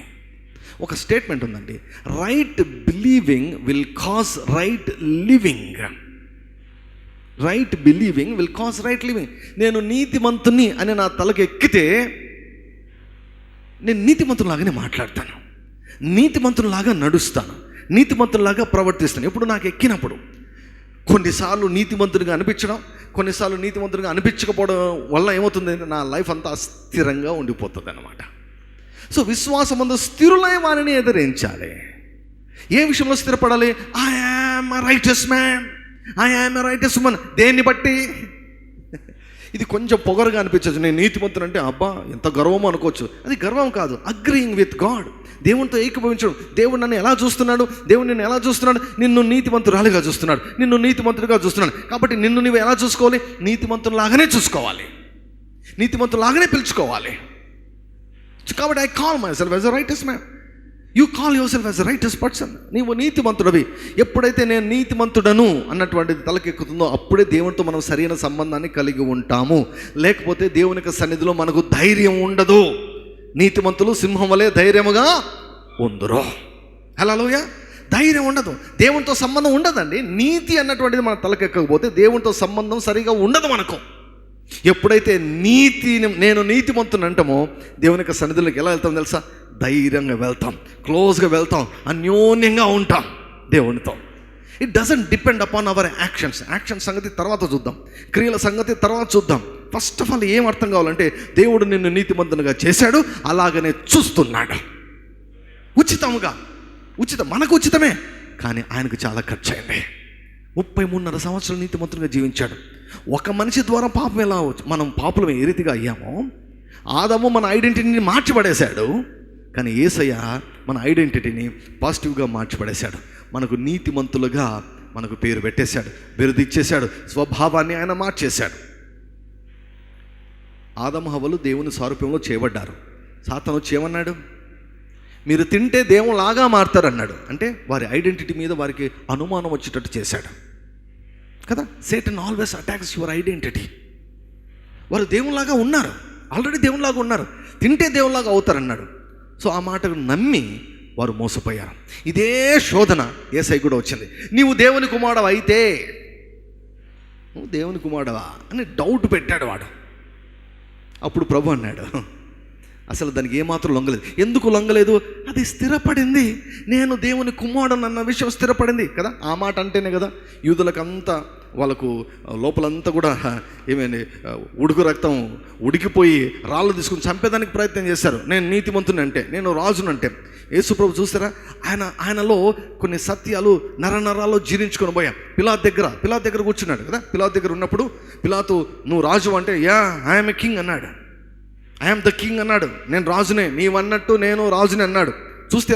[SPEAKER 1] ఒక స్టేట్మెంట్ ఉందండి, right believing will cause right living. Right believing will cause right living. నేను నీతిమంతుని అని నా తలకు ఎక్కితే నేను నీతిమంతులాగానే మాట్లాడతాను, నీతిమంతులాగా నడుస్తాను, నీతిమంతులాగా ప్రవర్తిస్తాను. ఎప్పుడు నాకు ఎక్కినప్పుడు. కొన్నిసార్లు నీతిమంతునిగా అనిపించడం, కొన్నిసార్లు నీతిమంతునిగా అనిపించకపోవడం వల్ల ఏమవుతుంది? నా లైఫ్ అంతా అస్థిరంగా ఉండిపోతుంది అన్నమాట. సో విశ్వాసమందు స్థిరులై వారిని ఎదిరించాలి. ఏ విషయంలో స్థిరపడాలి? I am a righteous man, I am a righteous woman. దేన్ని బట్టి? ఇది కొంచెం పొగరుగా అనిపించవచ్చు. నేను నీతిమంతుని అంటే అబ్బా ఎంత గర్వం అనుకోవచ్చు. అది గర్వం కాదు, అగ్రీయింగ్ విత్ గాడ్. దేవునితో ఏకీభవించడం. దేవుడు నన్ను ఎలా చూస్తున్నాడు? దేవుడు నిన్ను ఎలా చూస్తున్నాడు? నిన్ను నీతిమంతురాలిగా చూస్తున్నాడు, నిన్ను నీతిమంతుడిగా చూస్తున్నాడు. కాబట్టి నిన్ను నువ్వు ఎలా చూసుకోవాలి? నీతిమంతులాగానే చూసుకోవాలి, నీతిమంతులాగానే పిలుచుకోవాలి. కాబట్టి I call my self as a righteous man. You call yourself as righteous person. నీవు నీతిమంతుడవి. ఎప్పుడైతే నేను నీతిమంతుడను అన్నటువంటిది తలకెక్కుతుందో అప్పుడే దేవునితో మనం సరైన సంబంధాన్ని కలిగి ఉంటాము. లేకపోతే దేవుని యొక్క సన్నిధిలో మనకు ధైర్యం ఉండదు. నీతిమంతులు సింహం వలె ధైర్యముగా ఉందురు. హల్లెలూయా. ధైర్యం ఉండదు, దేవునితో సంబంధం ఉండదండి. నీతి అన్నటువంటిది మన తలకెక్కకపోతే దేవునితో సంబంధం సరిగా ఉండదు మనకు. ఎప్పుడైతే నేను నీతిమంతుని అంటామో దేవుని యొక్క సన్నిధిలోకి ఎలా వెళ్తాం తెలుసా? ధైర్యంగా వెళ్తాం, క్లోజ్గా వెళ్తాం, అన్యోన్యంగా ఉంటాం దేవునితో. It doesn't depend upon our action సంగతి తర్వాత చూద్దాం, క్రియల సంగతి తర్వాత చూద్దాం. ఫస్ట్ ఆఫ్ ఆల్ ఏం అర్థం కావాలంటే దేవుడు నిన్ను నీతిమంతునిగా చేశాడు, అలాగనే చూస్తున్నాడు. ఉచితం మనకు ఉచితమే, కానీ ఆయనకు చాలా ఖర్చు అయింది. 33.5 సంవత్సరాలు నీతిమంతునిగా జీవించాడు. ఒక మనిషి ద్వారా పాపం ఎలా మనం పాపులం ఏ రీతిగా అయ్యామో, ఆదాము మన ఐడెంటిటీని మార్చిపడేశాడు, కానీ యేసయ్య మన ఐడెంటిటీని పాజిటివ్గా మార్చిపడేశాడు. మనకు నీతిమంతులుగా మనకు పేరు పెట్టేశాడు, బిరుదు ఇచ్చేశాడు, స్వభావాన్ని ఆయన మార్చేశాడు. ఆదాము హవ్వలు దేవుని సారూప్యంలో చేయబడ్డారు. సాతాను వచ్చి ఏమన్నాడు? మీరు తింటే దేవునిలాగా మారుతారన్నాడు. అంటే వారి ఐడెంటిటీ మీద వారికి అనుమానం వచ్చేటట్టు చేశాడు కదా. Satan always attacks your identity. వారు దేవునిలాగా ఉన్నారు, ఆల్రెడీ దేవునిలాగా ఉన్నారు, తింటే దేవునిలాగా అవుతారన్నాడు. సో ఆ మాటకు నమ్మి వారు మోసపోయారు. ఇదే శోధన యేసయ్య కూడా వచ్చింది. నీవు దేవుని కుమారుడు అయితే, నువ్వు దేవుని కుమారుడవా అని డౌట్ పెట్టాడు వాడు. అప్పుడు ప్రభు అన్నాడు, అసలు దానికి ఏమాత్రం లొంగలేదు. ఎందుకు లొంగలేదు? అది స్థిరపడింది. నేను దేవుని కుమారుడు అన్న విషయం స్థిరపడింది కదా. ఆ మాట అంటేనే కదా యూదులకంతా వాళ్ళకు లోపలంతా కూడా ఏమైంది, ఉడుకు రక్తం ఉడికిపోయి రాళ్ళు తీసుకుని చంపేదానికి ప్రయత్నం చేశారు. నేను నీతిమంతుని అంటే, నేను రాజునంటే. యేసుప్రభు చూస్తారా, ఆయనలో కొన్ని సత్యాలు నరనరాల్లో జీర్ణించుకొని పోయాం. పిలాతు దగ్గర కూర్చున్నాడు కదా. పిలాతు దగ్గర ఉన్నప్పుడు పిలాతు నువ్వు రాజు అంటే, యా ఐఎమ్ ఏ కింగ్ అన్నాడు. ఐఎమ్ ద కింగ్ అన్నాడు. నేను రాజునే, నీవన్నట్టు నేను రాజుని అన్నాడు. చూస్తే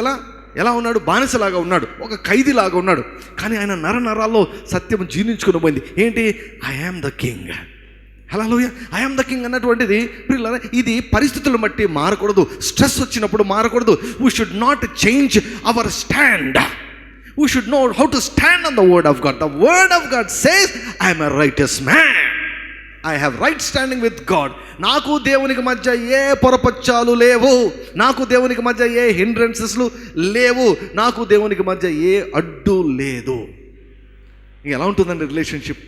[SPEAKER 1] ఎలా ఉన్నాడు? బానిసలాగా ఉన్నాడు, ఒక ఖైదీలాగా ఉన్నాడు. కానీ ఆయన నరాల్లో సత్యం జీర్ణించుకుని పోయింది. ఏంటి? I am the king. Hallelujah. I am the king అన్నటువంటిది ప్రియులారా, ఇది పరిస్థితులను బట్టి మారకూడదు, స్ట్రెస్ వచ్చినప్పుడు మారకూడదు. We should not change our stand. We should know how to stand on the word of God. The word of God says I am a righteous man. I have right standing with God. నాకు దేవునికి మధ్య ఏ పొరపచ్చాలు లేవు, నాకు దేవునికి మధ్య ఏ హిండ్రెన్సెస్లు లేవు, నాకు దేవునికి మధ్య ఏ అడ్డు లేదు. ఎలా ఉంటుందండి రిలేషన్షిప్?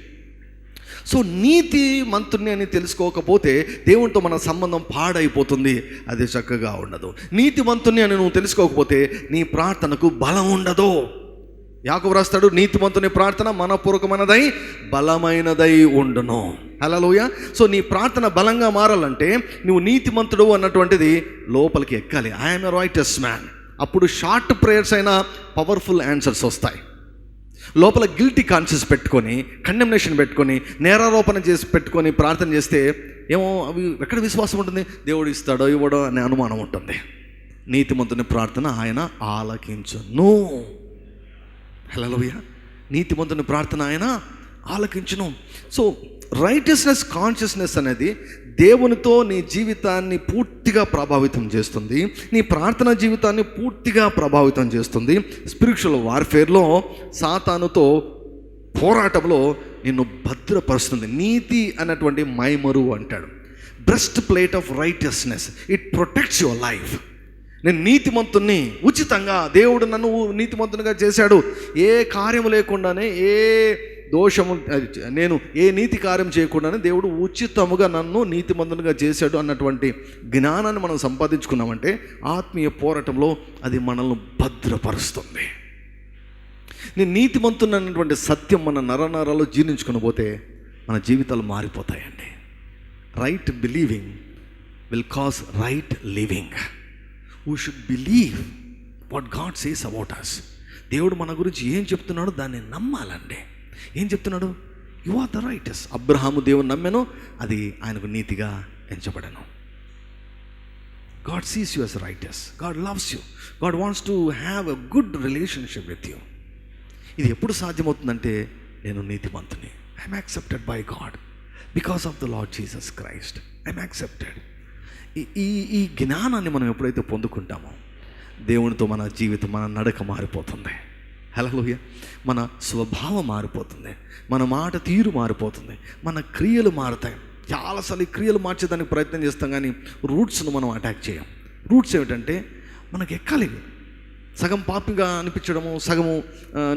[SPEAKER 1] సో నీతి మంతుని అని తెలుసుకోకపోతే దేవునితో మన సంబంధం పాడైపోతుంది, అది చక్కగా ఉండదు. నీతిమంతుని అని నువ్వు తెలుసుకోకపోతే నీ ప్రార్థనకు బలం ఉండదు. యాకోబు రాస్తాడు, నీతిమంతుని ప్రార్థన మనపూర్వకమైనదై బలమైనదై ఉండును. హల్లెలూయా. సో నీ ప్రార్థన బలంగా మారాలంటే నువ్వు నీతిమంతుడు అన్నటువంటిది లోపలికి ఎక్కాలి. I'm a righteous man. అప్పుడు షార్ట్ ప్రేయర్స్ అయినా పవర్ఫుల్ ఆన్సర్స్ వస్తాయి. లోపల గిల్టీ కాన్షియస్ పెట్టుకొని, కండెమ్నేషన్ పెట్టుకొని, నేరారోపణ చేసి పెట్టుకొని ప్రార్థన చేస్తే ఏమో అవి ఎక్కడ విశ్వాసం ఉంటుంది? దేవుడు ఇస్తాడో ఇవ్వడో అనే అనుమానం ఉంటుంది. నీతిమంతుని ప్రార్థన ఆయన ఆలకించును. హల్లెలూయా. నీతిమంతుని ప్రార్థన ఆయన ఆలకించును. సో రైటస్నెస్ కాన్షియస్నెస్ అనేది దేవునితో నీ జీవితాన్ని పూర్తిగా ప్రభావితం చేస్తుంది, నీ ప్రార్థన జీవితాన్ని పూర్తిగా ప్రభావితం చేస్తుంది. స్పిరిచువల్ వార్ఫేర్లో సాతానుతో పోరాటంలో నిన్ను భద్రపరుస్తుంది. నీతి అన్నటువంటి మైమరు అంటాడు. Breast plate of righteousness, it protects your life. నేను నీతిమంతుణ్ణి, ఉచితంగా దేవుడు నన్ను నీతిమంతునిగా చేశాడు, ఏ కార్యము లేకుండానే, ఏ దోషము, నేను ఏ నీతి కార్యం చేయకుండానే దేవుడు ఉచితముగా నన్ను నీతిమంతునిగా చేశాడు అన్నటువంటి జ్ఞానాన్ని మనం సంపాదించుకున్నామంటే ఆత్మీయ పోరాటంలో అది మనల్ని భద్రపరుస్తుంది. నేను నీతిమంతుని అన్నటువంటి సత్యం మన నరనరాలు జీర్ణించుకుని పోతే మన జీవితాలు మారిపోతాయండి. Right believing will cause right living. We should believe what God says about us. దేవుడు మన గురించి ఏం చెప్తున్నాడో దాన్ని నమ్మాలండి. ఏం చెప్తున్నాడు? You are the righteous. Abraham దేవుని నమ్మెను, అది ఆయనకు నీతిగా ఎంచబడను. God sees you as righteous. God loves you. God wants to have a good relationship with you. ఇది ఎప్పుడు సాధ్యమవుతుందంటే నేను నీతిమంతుని. I'm accepted by God because of the Lord Jesus Christ. I'm accepted. ఈ జ్ఞానాన్ని మనం ఎప్పుడైతే పొందుకుంటామో దేవునితో మన జీవితం, మన నడక మారిపోతుంది. హల్లెలూయా. మన స్వభావం మారిపోతుంది, మన మాట తీరు మారిపోతుంది, మన క్రియలు మారుతాయి. చాలాసార్లు ఈ క్రియలు మార్చేదానికి ప్రయత్నం చేస్తాం, కానీ రూట్స్ను మనం అటాక్ చేయం. రూట్స్ ఏమిటంటే మనకి ఎక్కాలి. సగం పాపిగా అనిపించడము, సగము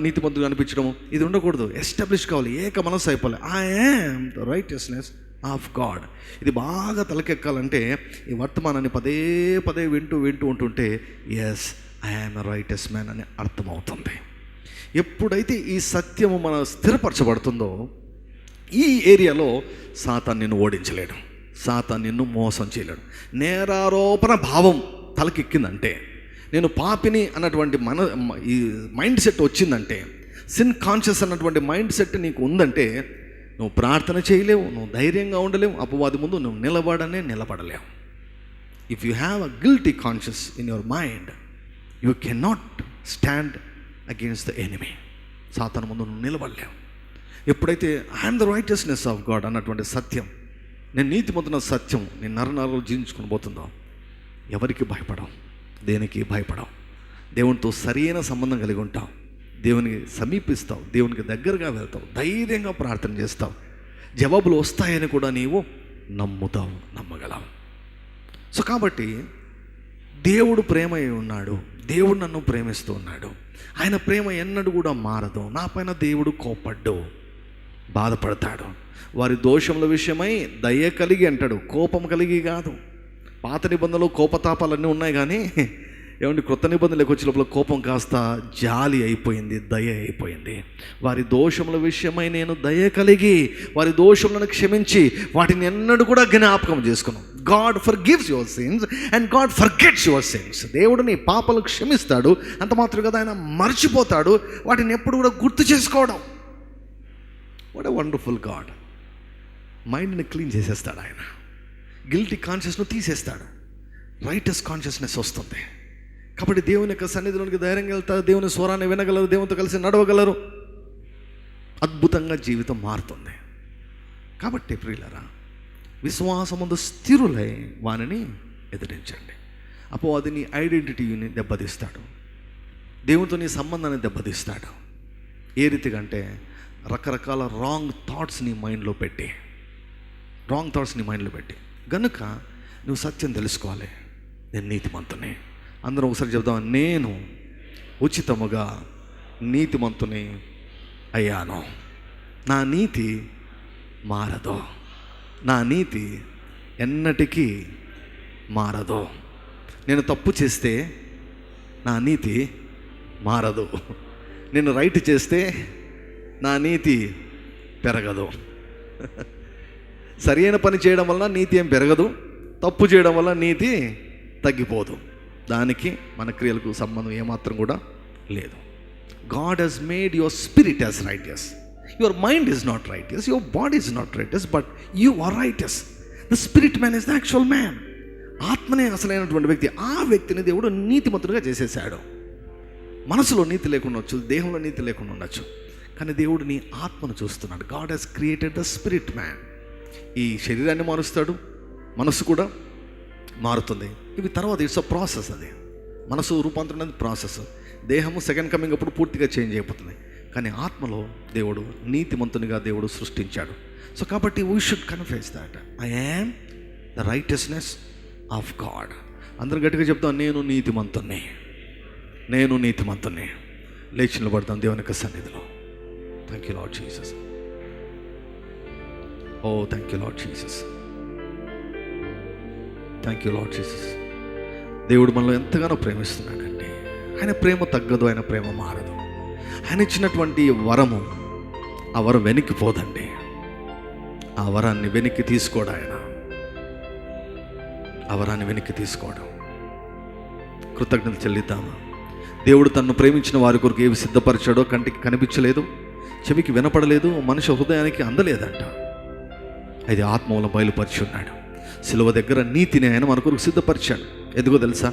[SPEAKER 1] నీతిమంతుగా అనిపించడము, ఇది ఉండకూడదు. ఎస్టాబ్లిష్ కావాలి, ఏక మనస్సు అయిపోవాలి. I am the righteousness of God. ఇది బాగా తలకెక్కాలంటే ఈ వర్తమానాన్ని పదే పదే వింటూ ఉంటుంటే yes, I am a righteous man అని అర్థమవుతుంది. ఎప్పుడైతే ఈ సత్యము మన స్థిరపరచబడుతుందో ఈ ఏరియాలో సాతాను నిన్ను ఓడించలేడు, సాతాను నిన్ను మోసం చేయలేడు. నేరారోపణ భావం తలకెక్కిందంటే, నేను పాపిని అన్నటువంటి ఈ మైండ్ సెట్ వచ్చిందంటే, సిన్ కాన్షియస్ అన్నటువంటి మైండ్ సెట్ నీకు ఉందంటే, నువ్వు ప్రార్థన చేయలేవు, నువ్వు ధైర్యంగా ఉండలేవు, అపవాది ముందు నువ్వు నిలబడలేవు. If you have a guilty conscious in your mind, you can not stand against the enemy. సాతాను ముందు నువ్వు నిలబడలేవు. ఎప్పుడైతే I'm the righteousness of God అన్నటువంటి సత్యం, నేను నీతిమంతున్న సత్యం నేను నరనరలు జీవించుకుని పోతుందో, ఎవరికి భయపడవు, దేనికి భయపడవు. దేవునితో సరైన సంబంధం కలిగి ఉంటావు, దేవునికి సమీపిస్తావు, దేవునికి దగ్గరగా వెళ్తావు, ధైర్యంగా ప్రార్థన చేస్తావు, జవాబులు వస్తాయని కూడా నీవు నమ్మగలవు. సో కాబట్టి దేవుడు ప్రేమ అయి ఉన్నాడు, దేవుడు నన్ను ప్రేమిస్తూ ఉన్నాడు. ఆయన ప్రేమ ఎన్నడూ కూడా మారదు. నా పైన దేవుడు కోపడ్డు, బాధపడతాడు. వారి దోషముల విషయమై దయ కలిగి అంటాడు, కోపం కలిగి కాదు. పాత నిబంధనలో కోపతాపాలన్నీ ఉన్నాయి, కానీ ఏమంటే క్రొత్త నిబంధనలకు వచ్చే లోపల కోపం కాస్త జాలి అయిపోయింది, దయ అయిపోయింది. వారి దోషముల విషయమై నేను దయ కలిగి వారి దోషములను క్షమించి వాటిని ఎన్నడూ కూడా జ్ఞాపకం చేసుకున్నాం. God forgives your sins and God forgets your sins. దేవుడు నీ పాపలు క్షమిస్తాడు, అంత మాత్రం కదా ఆయన మర్చిపోతాడు, వాటిని ఎప్పుడు కూడా గుర్తు చేసుకోవడం. What a wonderful God. మైండ్ని క్లీన్ చేసేస్తాడు ఆయన, గిల్టీ కాన్షియస్ను తీసేస్తాడు, రైటస్ కాన్షియస్నెస్ వస్తుంది. కాబట్టి దేవుని యొక్క సన్నిధిలోనికి ధైర్యంగా వెళ్తారు, దేవుని స్వరాన్ని వినగలరు, దేవునితో కలిసి నడవగలరు, అద్భుతంగా జీవితం మారుతుంది. కాబట్టి ప్రియులారా, విశ్వాసముందు స్థిరులై వానిని ఎదిరించండి. అది నీ ఐడెంటిటీని దెబ్బతీస్తాడు, దేవునితో నీ సంబంధాన్ని దెబ్బతీస్తాడు. ఏ రీతిగా అంటే, రకరకాల రాంగ్ థాట్స్ నీ మైండ్లో పెట్టి గనుక నువ్వు సత్యం తెలుసుకోవాలి. నేను నీతిమంతుని. అందరం ఒకసారి చెప్దాం, నేను ఉచితముగా నీతిమంతుని అయ్యాను. నా నీతి మారదు, నా నీతి ఎన్నటికీ మారదు. నేను తప్పు చేస్తే నా నీతి మారదు, నేను రైట్ చేస్తే నా నీతి పెరగదు. సరైన పని చేయడం వల్ల నీతి ఏం పెరగదు, తప్పు చేయడం వల్ల నీతి తగ్గిపోదు. దానికి మన క్రియలకు సంబంధం ఏమాత్రం కూడా లేదు. God he's made your spirit as righteous. Your mind is not righteous, your body is not righteous, but you are righteous. The spirit man is the actual man. ఆత్మనే అసలైనటువంటి వ్యక్తి. ఆ వ్యక్తిని దేవుడు నీతిమంతుడిగా చేసేసాడు. మనసులో నీతి లేకుండా ఉండొచ్చు, దేహంలో నీతి లేకుండా ఉండొచ్చు, కానీ దేవుడు నీ ఆత్మను చూస్తున్నాడు. God he's created the spirit man. ఈ శరీరాన్ని మారుస్తాడు, మనసు కూడా మారుతుంది. ఇవి తర్వాత ఇట్స్ అ ప్రాసెస్. అది మనసు రూపాంతరం అనేది ప్రాసెస్. దేహము సెకండ్ కమింగ్ అప్పుడు పూర్తిగా చేంజ్ అయిపోతుంది, కానీ ఆత్మలో దేవుడు నీతిమంతునిగా దేవుడు సృష్టించాడు. సో కాబట్టి we should confess that I am the righteousness of God. అందరూ గట్టిగా చెప్తాం, నేను నీతిమంతుని, నేను నీతిమంతుని. లేచి నిలబడతాం దేవుని యొక్క సన్నిధిలో. Thank you Lord Jesus. Oh thank you Lord Jesus. Thank you Lord Jesus. దేవుడు మనలో ఎంతగానో ప్రేమిస్తున్నాడండి. ఆయన ప్రేమ తగ్గదు, ఆయన ప్రేమ మారదు. ఆయన ఇచ్చినటువంటి వరము, ఆ వరం వెనక్కిపోదండి. ఆ వరాన్ని వెనక్కి తీసుకోడు ఆయన. ఆ వరాన్ని వెనక్కి తీసుకోవడం. కృతజ్ఞతలు చెల్లిద్దామా? దేవుడు తన్ను ప్రేమించిన వారి కొరకు ఏవి సిద్ధపరిచాడో కంటికి కనిపించలేదు, చెవికి వినపడలేదు, మనిషి హృదయానికి అందలేదంట. అది ఆత్మలో బయలుపరిచి ఉన్నాడు. సిలువ దగ్గర నీతిని ఆయన మన కొరకు సిద్ధపరిచాడు. ఎందుకో తెలుసా?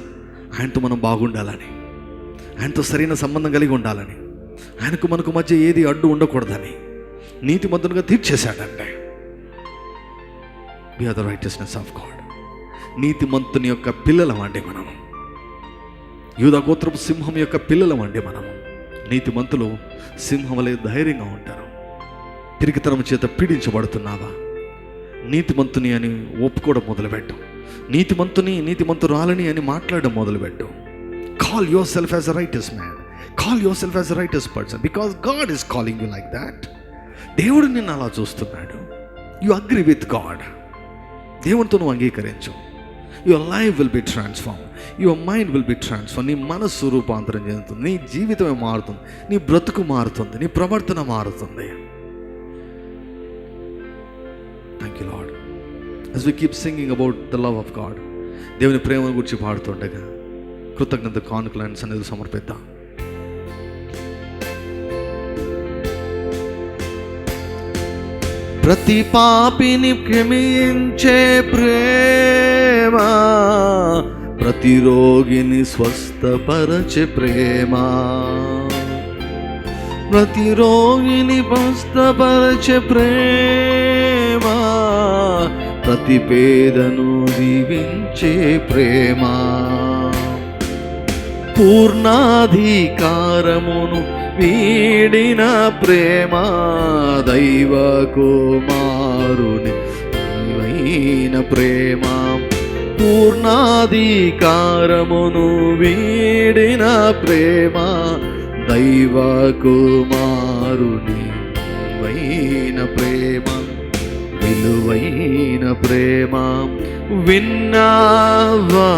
[SPEAKER 1] ఆయనతో మనం బాగుండాలని, ఆయనతో సరైన సంబంధం కలిగి ఉండాలని, ఆయనకు మనకు మధ్య ఏది అడ్డు ఉండకూడదని నీతిమంతునిగా తీర్చేశాడంటే. We are the righteousness of God. నీతిమంతుని యొక్క పిల్లలం అంటే మనం. యూదా గోత్రపు సింహం యొక్క పిల్లలమండి మనము. నీతిమంతులు సింహం వలె ధైర్యంగా ఉంటారు. పిరికితనం చేత పీడించబడుతున్నావా? నీతిమంతుని అని ఒప్పుకోవడం మొదలుపెట్టు. నీతిమంతురాలని అని మాట్లాడడం మొదలుపెట్టు. Call yourself as a righteous man, call yourself as a righteous person, because God is calling you like that. దేవుడు నిన్ను అలా చూస్తున్నాడు. You agree with God. దేవునితో నువ్వు అంగీకరించు. Your life will be transform, your mind will be transform. నీ మనస్సు రూపాంతరం చెందుతుంది, నీ జీవితమే మారుతుంది, నీ బ్రతుకు మారుతుంది, నీ ప్రవర్తన మారుతుంది. Thank you lord. as we keep singing about the love of God, దేవుని ప్రేమను గురించి పాడుతుండగా కృతజ్ఞత కానుకలను సన్నిధిలో సమర్పిద్దాం. ప్రతి పాపిని క్షమించే ప్రేమ, ప్రతి రోగిని స్వస్థపరచే ప్రేమ, ప్రతి రోగిని స్వస్థపరచే ప్రేమ, ప్రతి పేదను దీవించే ప్రేమ, పూర్ణాధికారమును వీడిన ప్రేమ, దైవ కుమారుని నీవైన ప్రేమ, పూర్ణాధికారమును వీడిన ప్రేమ, దైవ కుమారుని నీవైన ప్రేమ, విలువైన ప్రేమ. విన్నావా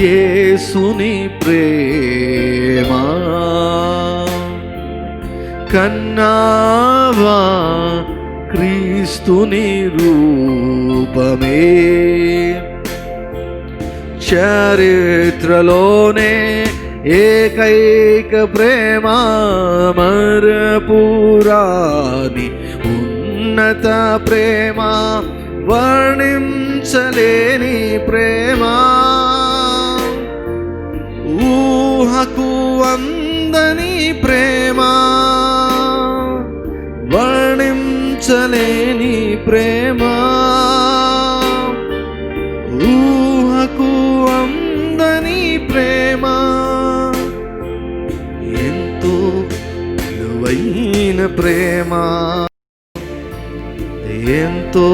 [SPEAKER 1] యేసుని ప్రేమ, కన్నావా క్రీస్తుని రూపమే, చరిత్రలోనే ఏకైక ప్రేమ, మరపురాని ఉన్నత ప్రేమ, వర్ణించలేని ప్రేమ, ఊహకు అందని ప్రేమ, వర్ణించలేని ప్రేమ, ఊహకు అందని ప్రేమ, ఎంతో విలువైన ప్రేమ, ఎంతో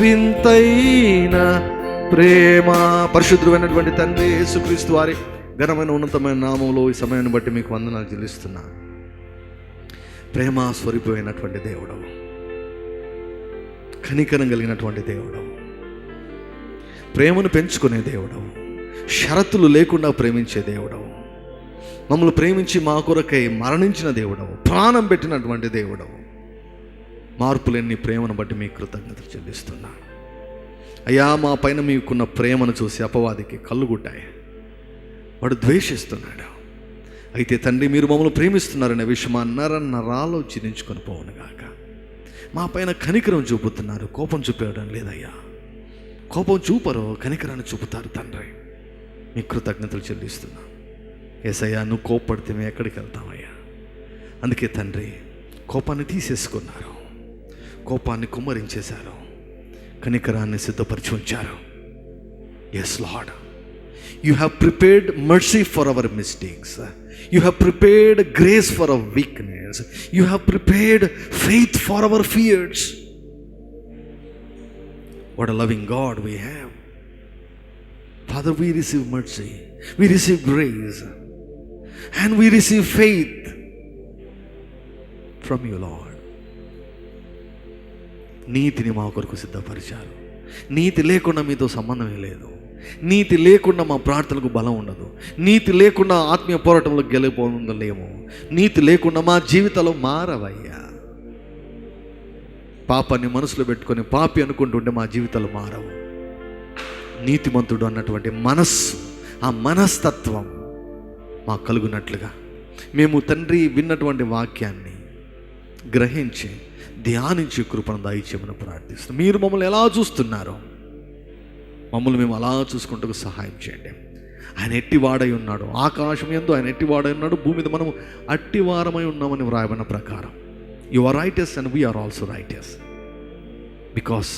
[SPEAKER 1] వింతైన ప్రేమ. పరిశుద్ధమైనటువంటి తండ్రి యేసుక్రీస్తు వారి ఘనమైన ఉన్నతమైన నామంలో ఈ సమయాన్ని బట్టి మీకు వందనాలు చెల్లిస్తున్నా. ప్రేమ స్వరూపమైనటువంటి దేవుడవు, కనికరం కలిగినటువంటి దేవుడవు, ప్రేమను పెంచుకునే దేవుడవు, షరతులు లేకుండా ప్రేమించే దేవుడవు, మమ్మల్ని ప్రేమించి మా కొరకై మరణించిన దేవుడవు, ప్రాణం పెట్టినటువంటి దేవుడవు. మార్పులేని ప్రేమను బట్టి మీకు కృతజ్ఞతలు చెల్లిస్తున్నా. అయ్యా, మా పైన మీకున్న ప్రేమను చూసి అపవాదికి కళ్ళుగుట్టాయి, వాడు ద్వేషిస్తున్నాడు. అయితే తండ్రి, మీరు మమ్మల్ని ప్రేమిస్తున్నారనే విషయం మా నరాల్లో చించుకొని పోవునుగాక. మా పైన కనికరం చూపుతున్నారు, కోపం చూపేయడం లేదయ్యా. కోపం చూపరు, కనికరాన్ని చూపుతారు తండ్రి. మీ కృతజ్ఞతలు చెల్లిస్తున్నా. యేసయ్యా, నువ్వు కోపడితే మేము ఎక్కడికి వెళ్తామయ్యా? అందుకే తండ్రి, కోపాన్ని తీసేసుకున్నారు, కోపాన్ని కుమ్మరించేశారు, కనికరాన్ని సిద్ధపరిచి ఉంచారు. Yes lord, you have prepared mercy for our mistakes, you have prepared grace for our weakness, you have prepared faith for our fears. What a loving God we have. Father, we receive mercy, we receive grace, and we receive faith from you, Lord. నీతిని మా కొరకు సిద్ధపరిచారు. నీతి లేకుండా మీతో సంబంధమే లేదు. నీతి లేకుండా మా ప్రార్థనలకు బలం ఉండదు. నీతి లేకుండా ఆత్మీయ పోరాటంలో గెలిపోలేము. నీతి లేకుండా మా జీవితాలు మారవయ్యా. పాపాన్ని మనసులో పెట్టుకొని పాపి అనుకుంటుంటే మా జీవితాలు మారవు. నీతిమంతుడు అన్నటువంటి మనస్సు, ఆ మనస్తత్వం మా కలుగునట్లుగా మేము తండ్రి విన్నటువంటి వాక్యాన్ని గ్రహించి ధ్యానించి కృపను దయచేయమని ప్రార్థిస్తున్నాం. మీరు మమ్మల్ని ఎలా చూస్తున్నారో మమ్మల్ని మేము అలా చూసుకుంటూ సహాయం చేయండి. ఆయన ఎట్టివాడై ఉన్నాడు, ఆకాశం యందు ఆయన ఎట్టివాడై ఉన్నాడు, భూమి మీద మనము అట్టివారమై ఉన్నామని వ్రాయబడిన ప్రకారం you are righteous and we're also righteous because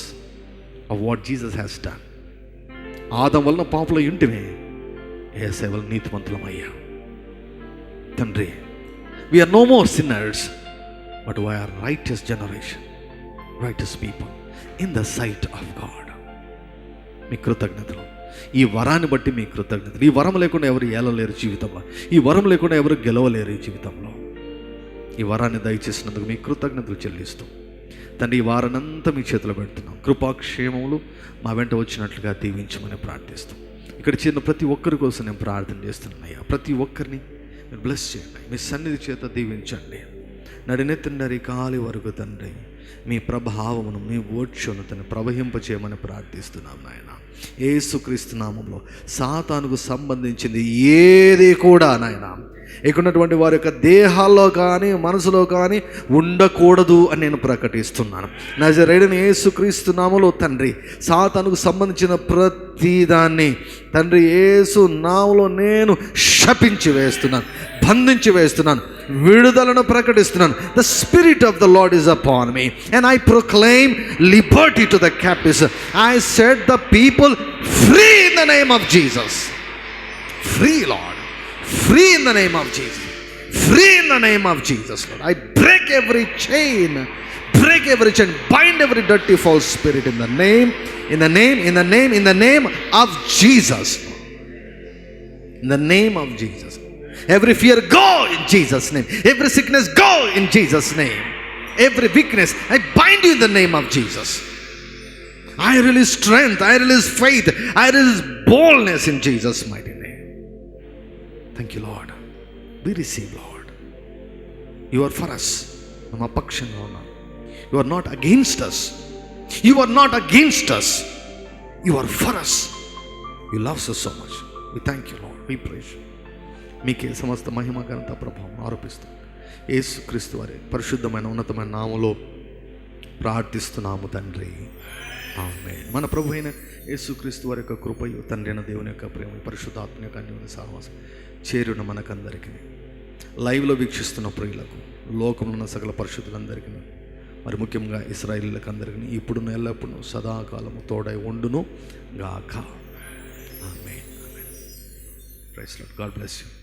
[SPEAKER 1] of what Jesus has done. Adam వలన పాపలో ఇంటిమే, ఏ సేవలు నీతిమంతులమయ్యా తండ్రి. We're no more sinners but we're righteous generation, righteous people in the sight of God. మీ కృతజ్ఞతలు, ఈ వరాన్ని బట్టి మీ కృతజ్ఞతలు. ఈ వరం లేకుండా ఎవరు ఏలలేరు జీవితంలో, ఈ వరం లేకుండా ఎవరు గెలవలేరు ఈ జీవితంలో. ఈ వరాన్ని దయచేసినందుకు మీ కృతజ్ఞతలు చెల్లిస్తూ తండ్రి, ఈ వారానంతా మీ చేతిలో పెడుతున్నాం. కృపాక్షేమములు మా వెంట వచ్చినట్లుగా దీవించమని ప్రార్థిస్తాం. ఇక్కడ చేరిన ప్రతి ఒక్కరి కోసం నేను ప్రార్థన చేస్తున్నాయ్యా. ప్రతి ఒక్కరిని మీరు బ్లెస్ చేయండి, మీ సన్నిధి చేత దీవించండి. నడినెత్తండి కాలి వరకు తండ్రి మీ ప్రభావమును, మీ ఓడ్చును తను ప్రవహింపచేయమని ప్రార్థిస్తున్నాం నాయన. యేసుక్రీస్తు నామములో సాతానుకు సంబంధించింది ఏది కూడా నాయన ఇక్కడున్నటువంటి వారి యొక్క దేహాల్లో కానీ మనసులో కానీ ఉండకూడదు అని నేను ప్రకటిస్తున్నాను. నజరేయుడైన యేసుక్రీస్తు నామములో తండ్రి సాతానుకు సంబంధించిన ప్రతిదాన్ని తండ్రి యేసు నామములో నేను శపించి వేస్తున్నాను, బంధించి వేస్తున్నాను, విడుదలను ప్రకటిస్తున్నాను. The spirit of the Lord is upon me and I proclaim liberty to the captives. I set the people free in the name of Jesus. Free Lord, free in the name of Jesus, free in the name of Jesus, Lord. I break every chain, bind every dirty false spirit in the name of Jesus, in the name of Jesus. Every fear go in Jesus name, every sickness go in Jesus name, every weakness I bind you in the name of Jesus. I release strength, I release faith, I release boldness in Jesus mighty name. Thank you Lord. We receive Lord. You are for us. ನಮ್ಮ ಪಕ್ಷಂగా ఉన్నాను. You are not against us. You are not against us. You are for us. You love us so much. We thank you Lord. We praise you. మీకే సమస్త మహిమ ఘనత ప్రభావం ఆరోపిస్తూ యేసుక్రీస్తు వారి పరిశుద్ధమైన ఉన్నతమైన నామములో ప్రార్థిస్తున్నాము తండ్రి, ఆమేన్. మన ప్రభు అయిన యేసుక్రీస్తు వారి యొక్క కృపయు, తండ్రి అయిన దేవుని యొక్క ప్రేమ, పరిశుద్ధాత్మ యొక్క అన్యోన్య సహవాసం చేరున మనకందరికీ, లైవ్లో వీక్షిస్తున్న ప్రియులకు, లోకంలో ఉన్న సకల పరిశుద్ధులందరికీ, మరి ముఖ్యంగా ఇశ్రాయేలీయులకు అందరికీ ఇప్పుడును ఎల్లప్పుడూ సదాకాలము తోడై ఉండును గాక. Amen. Praise Lord. God bless you.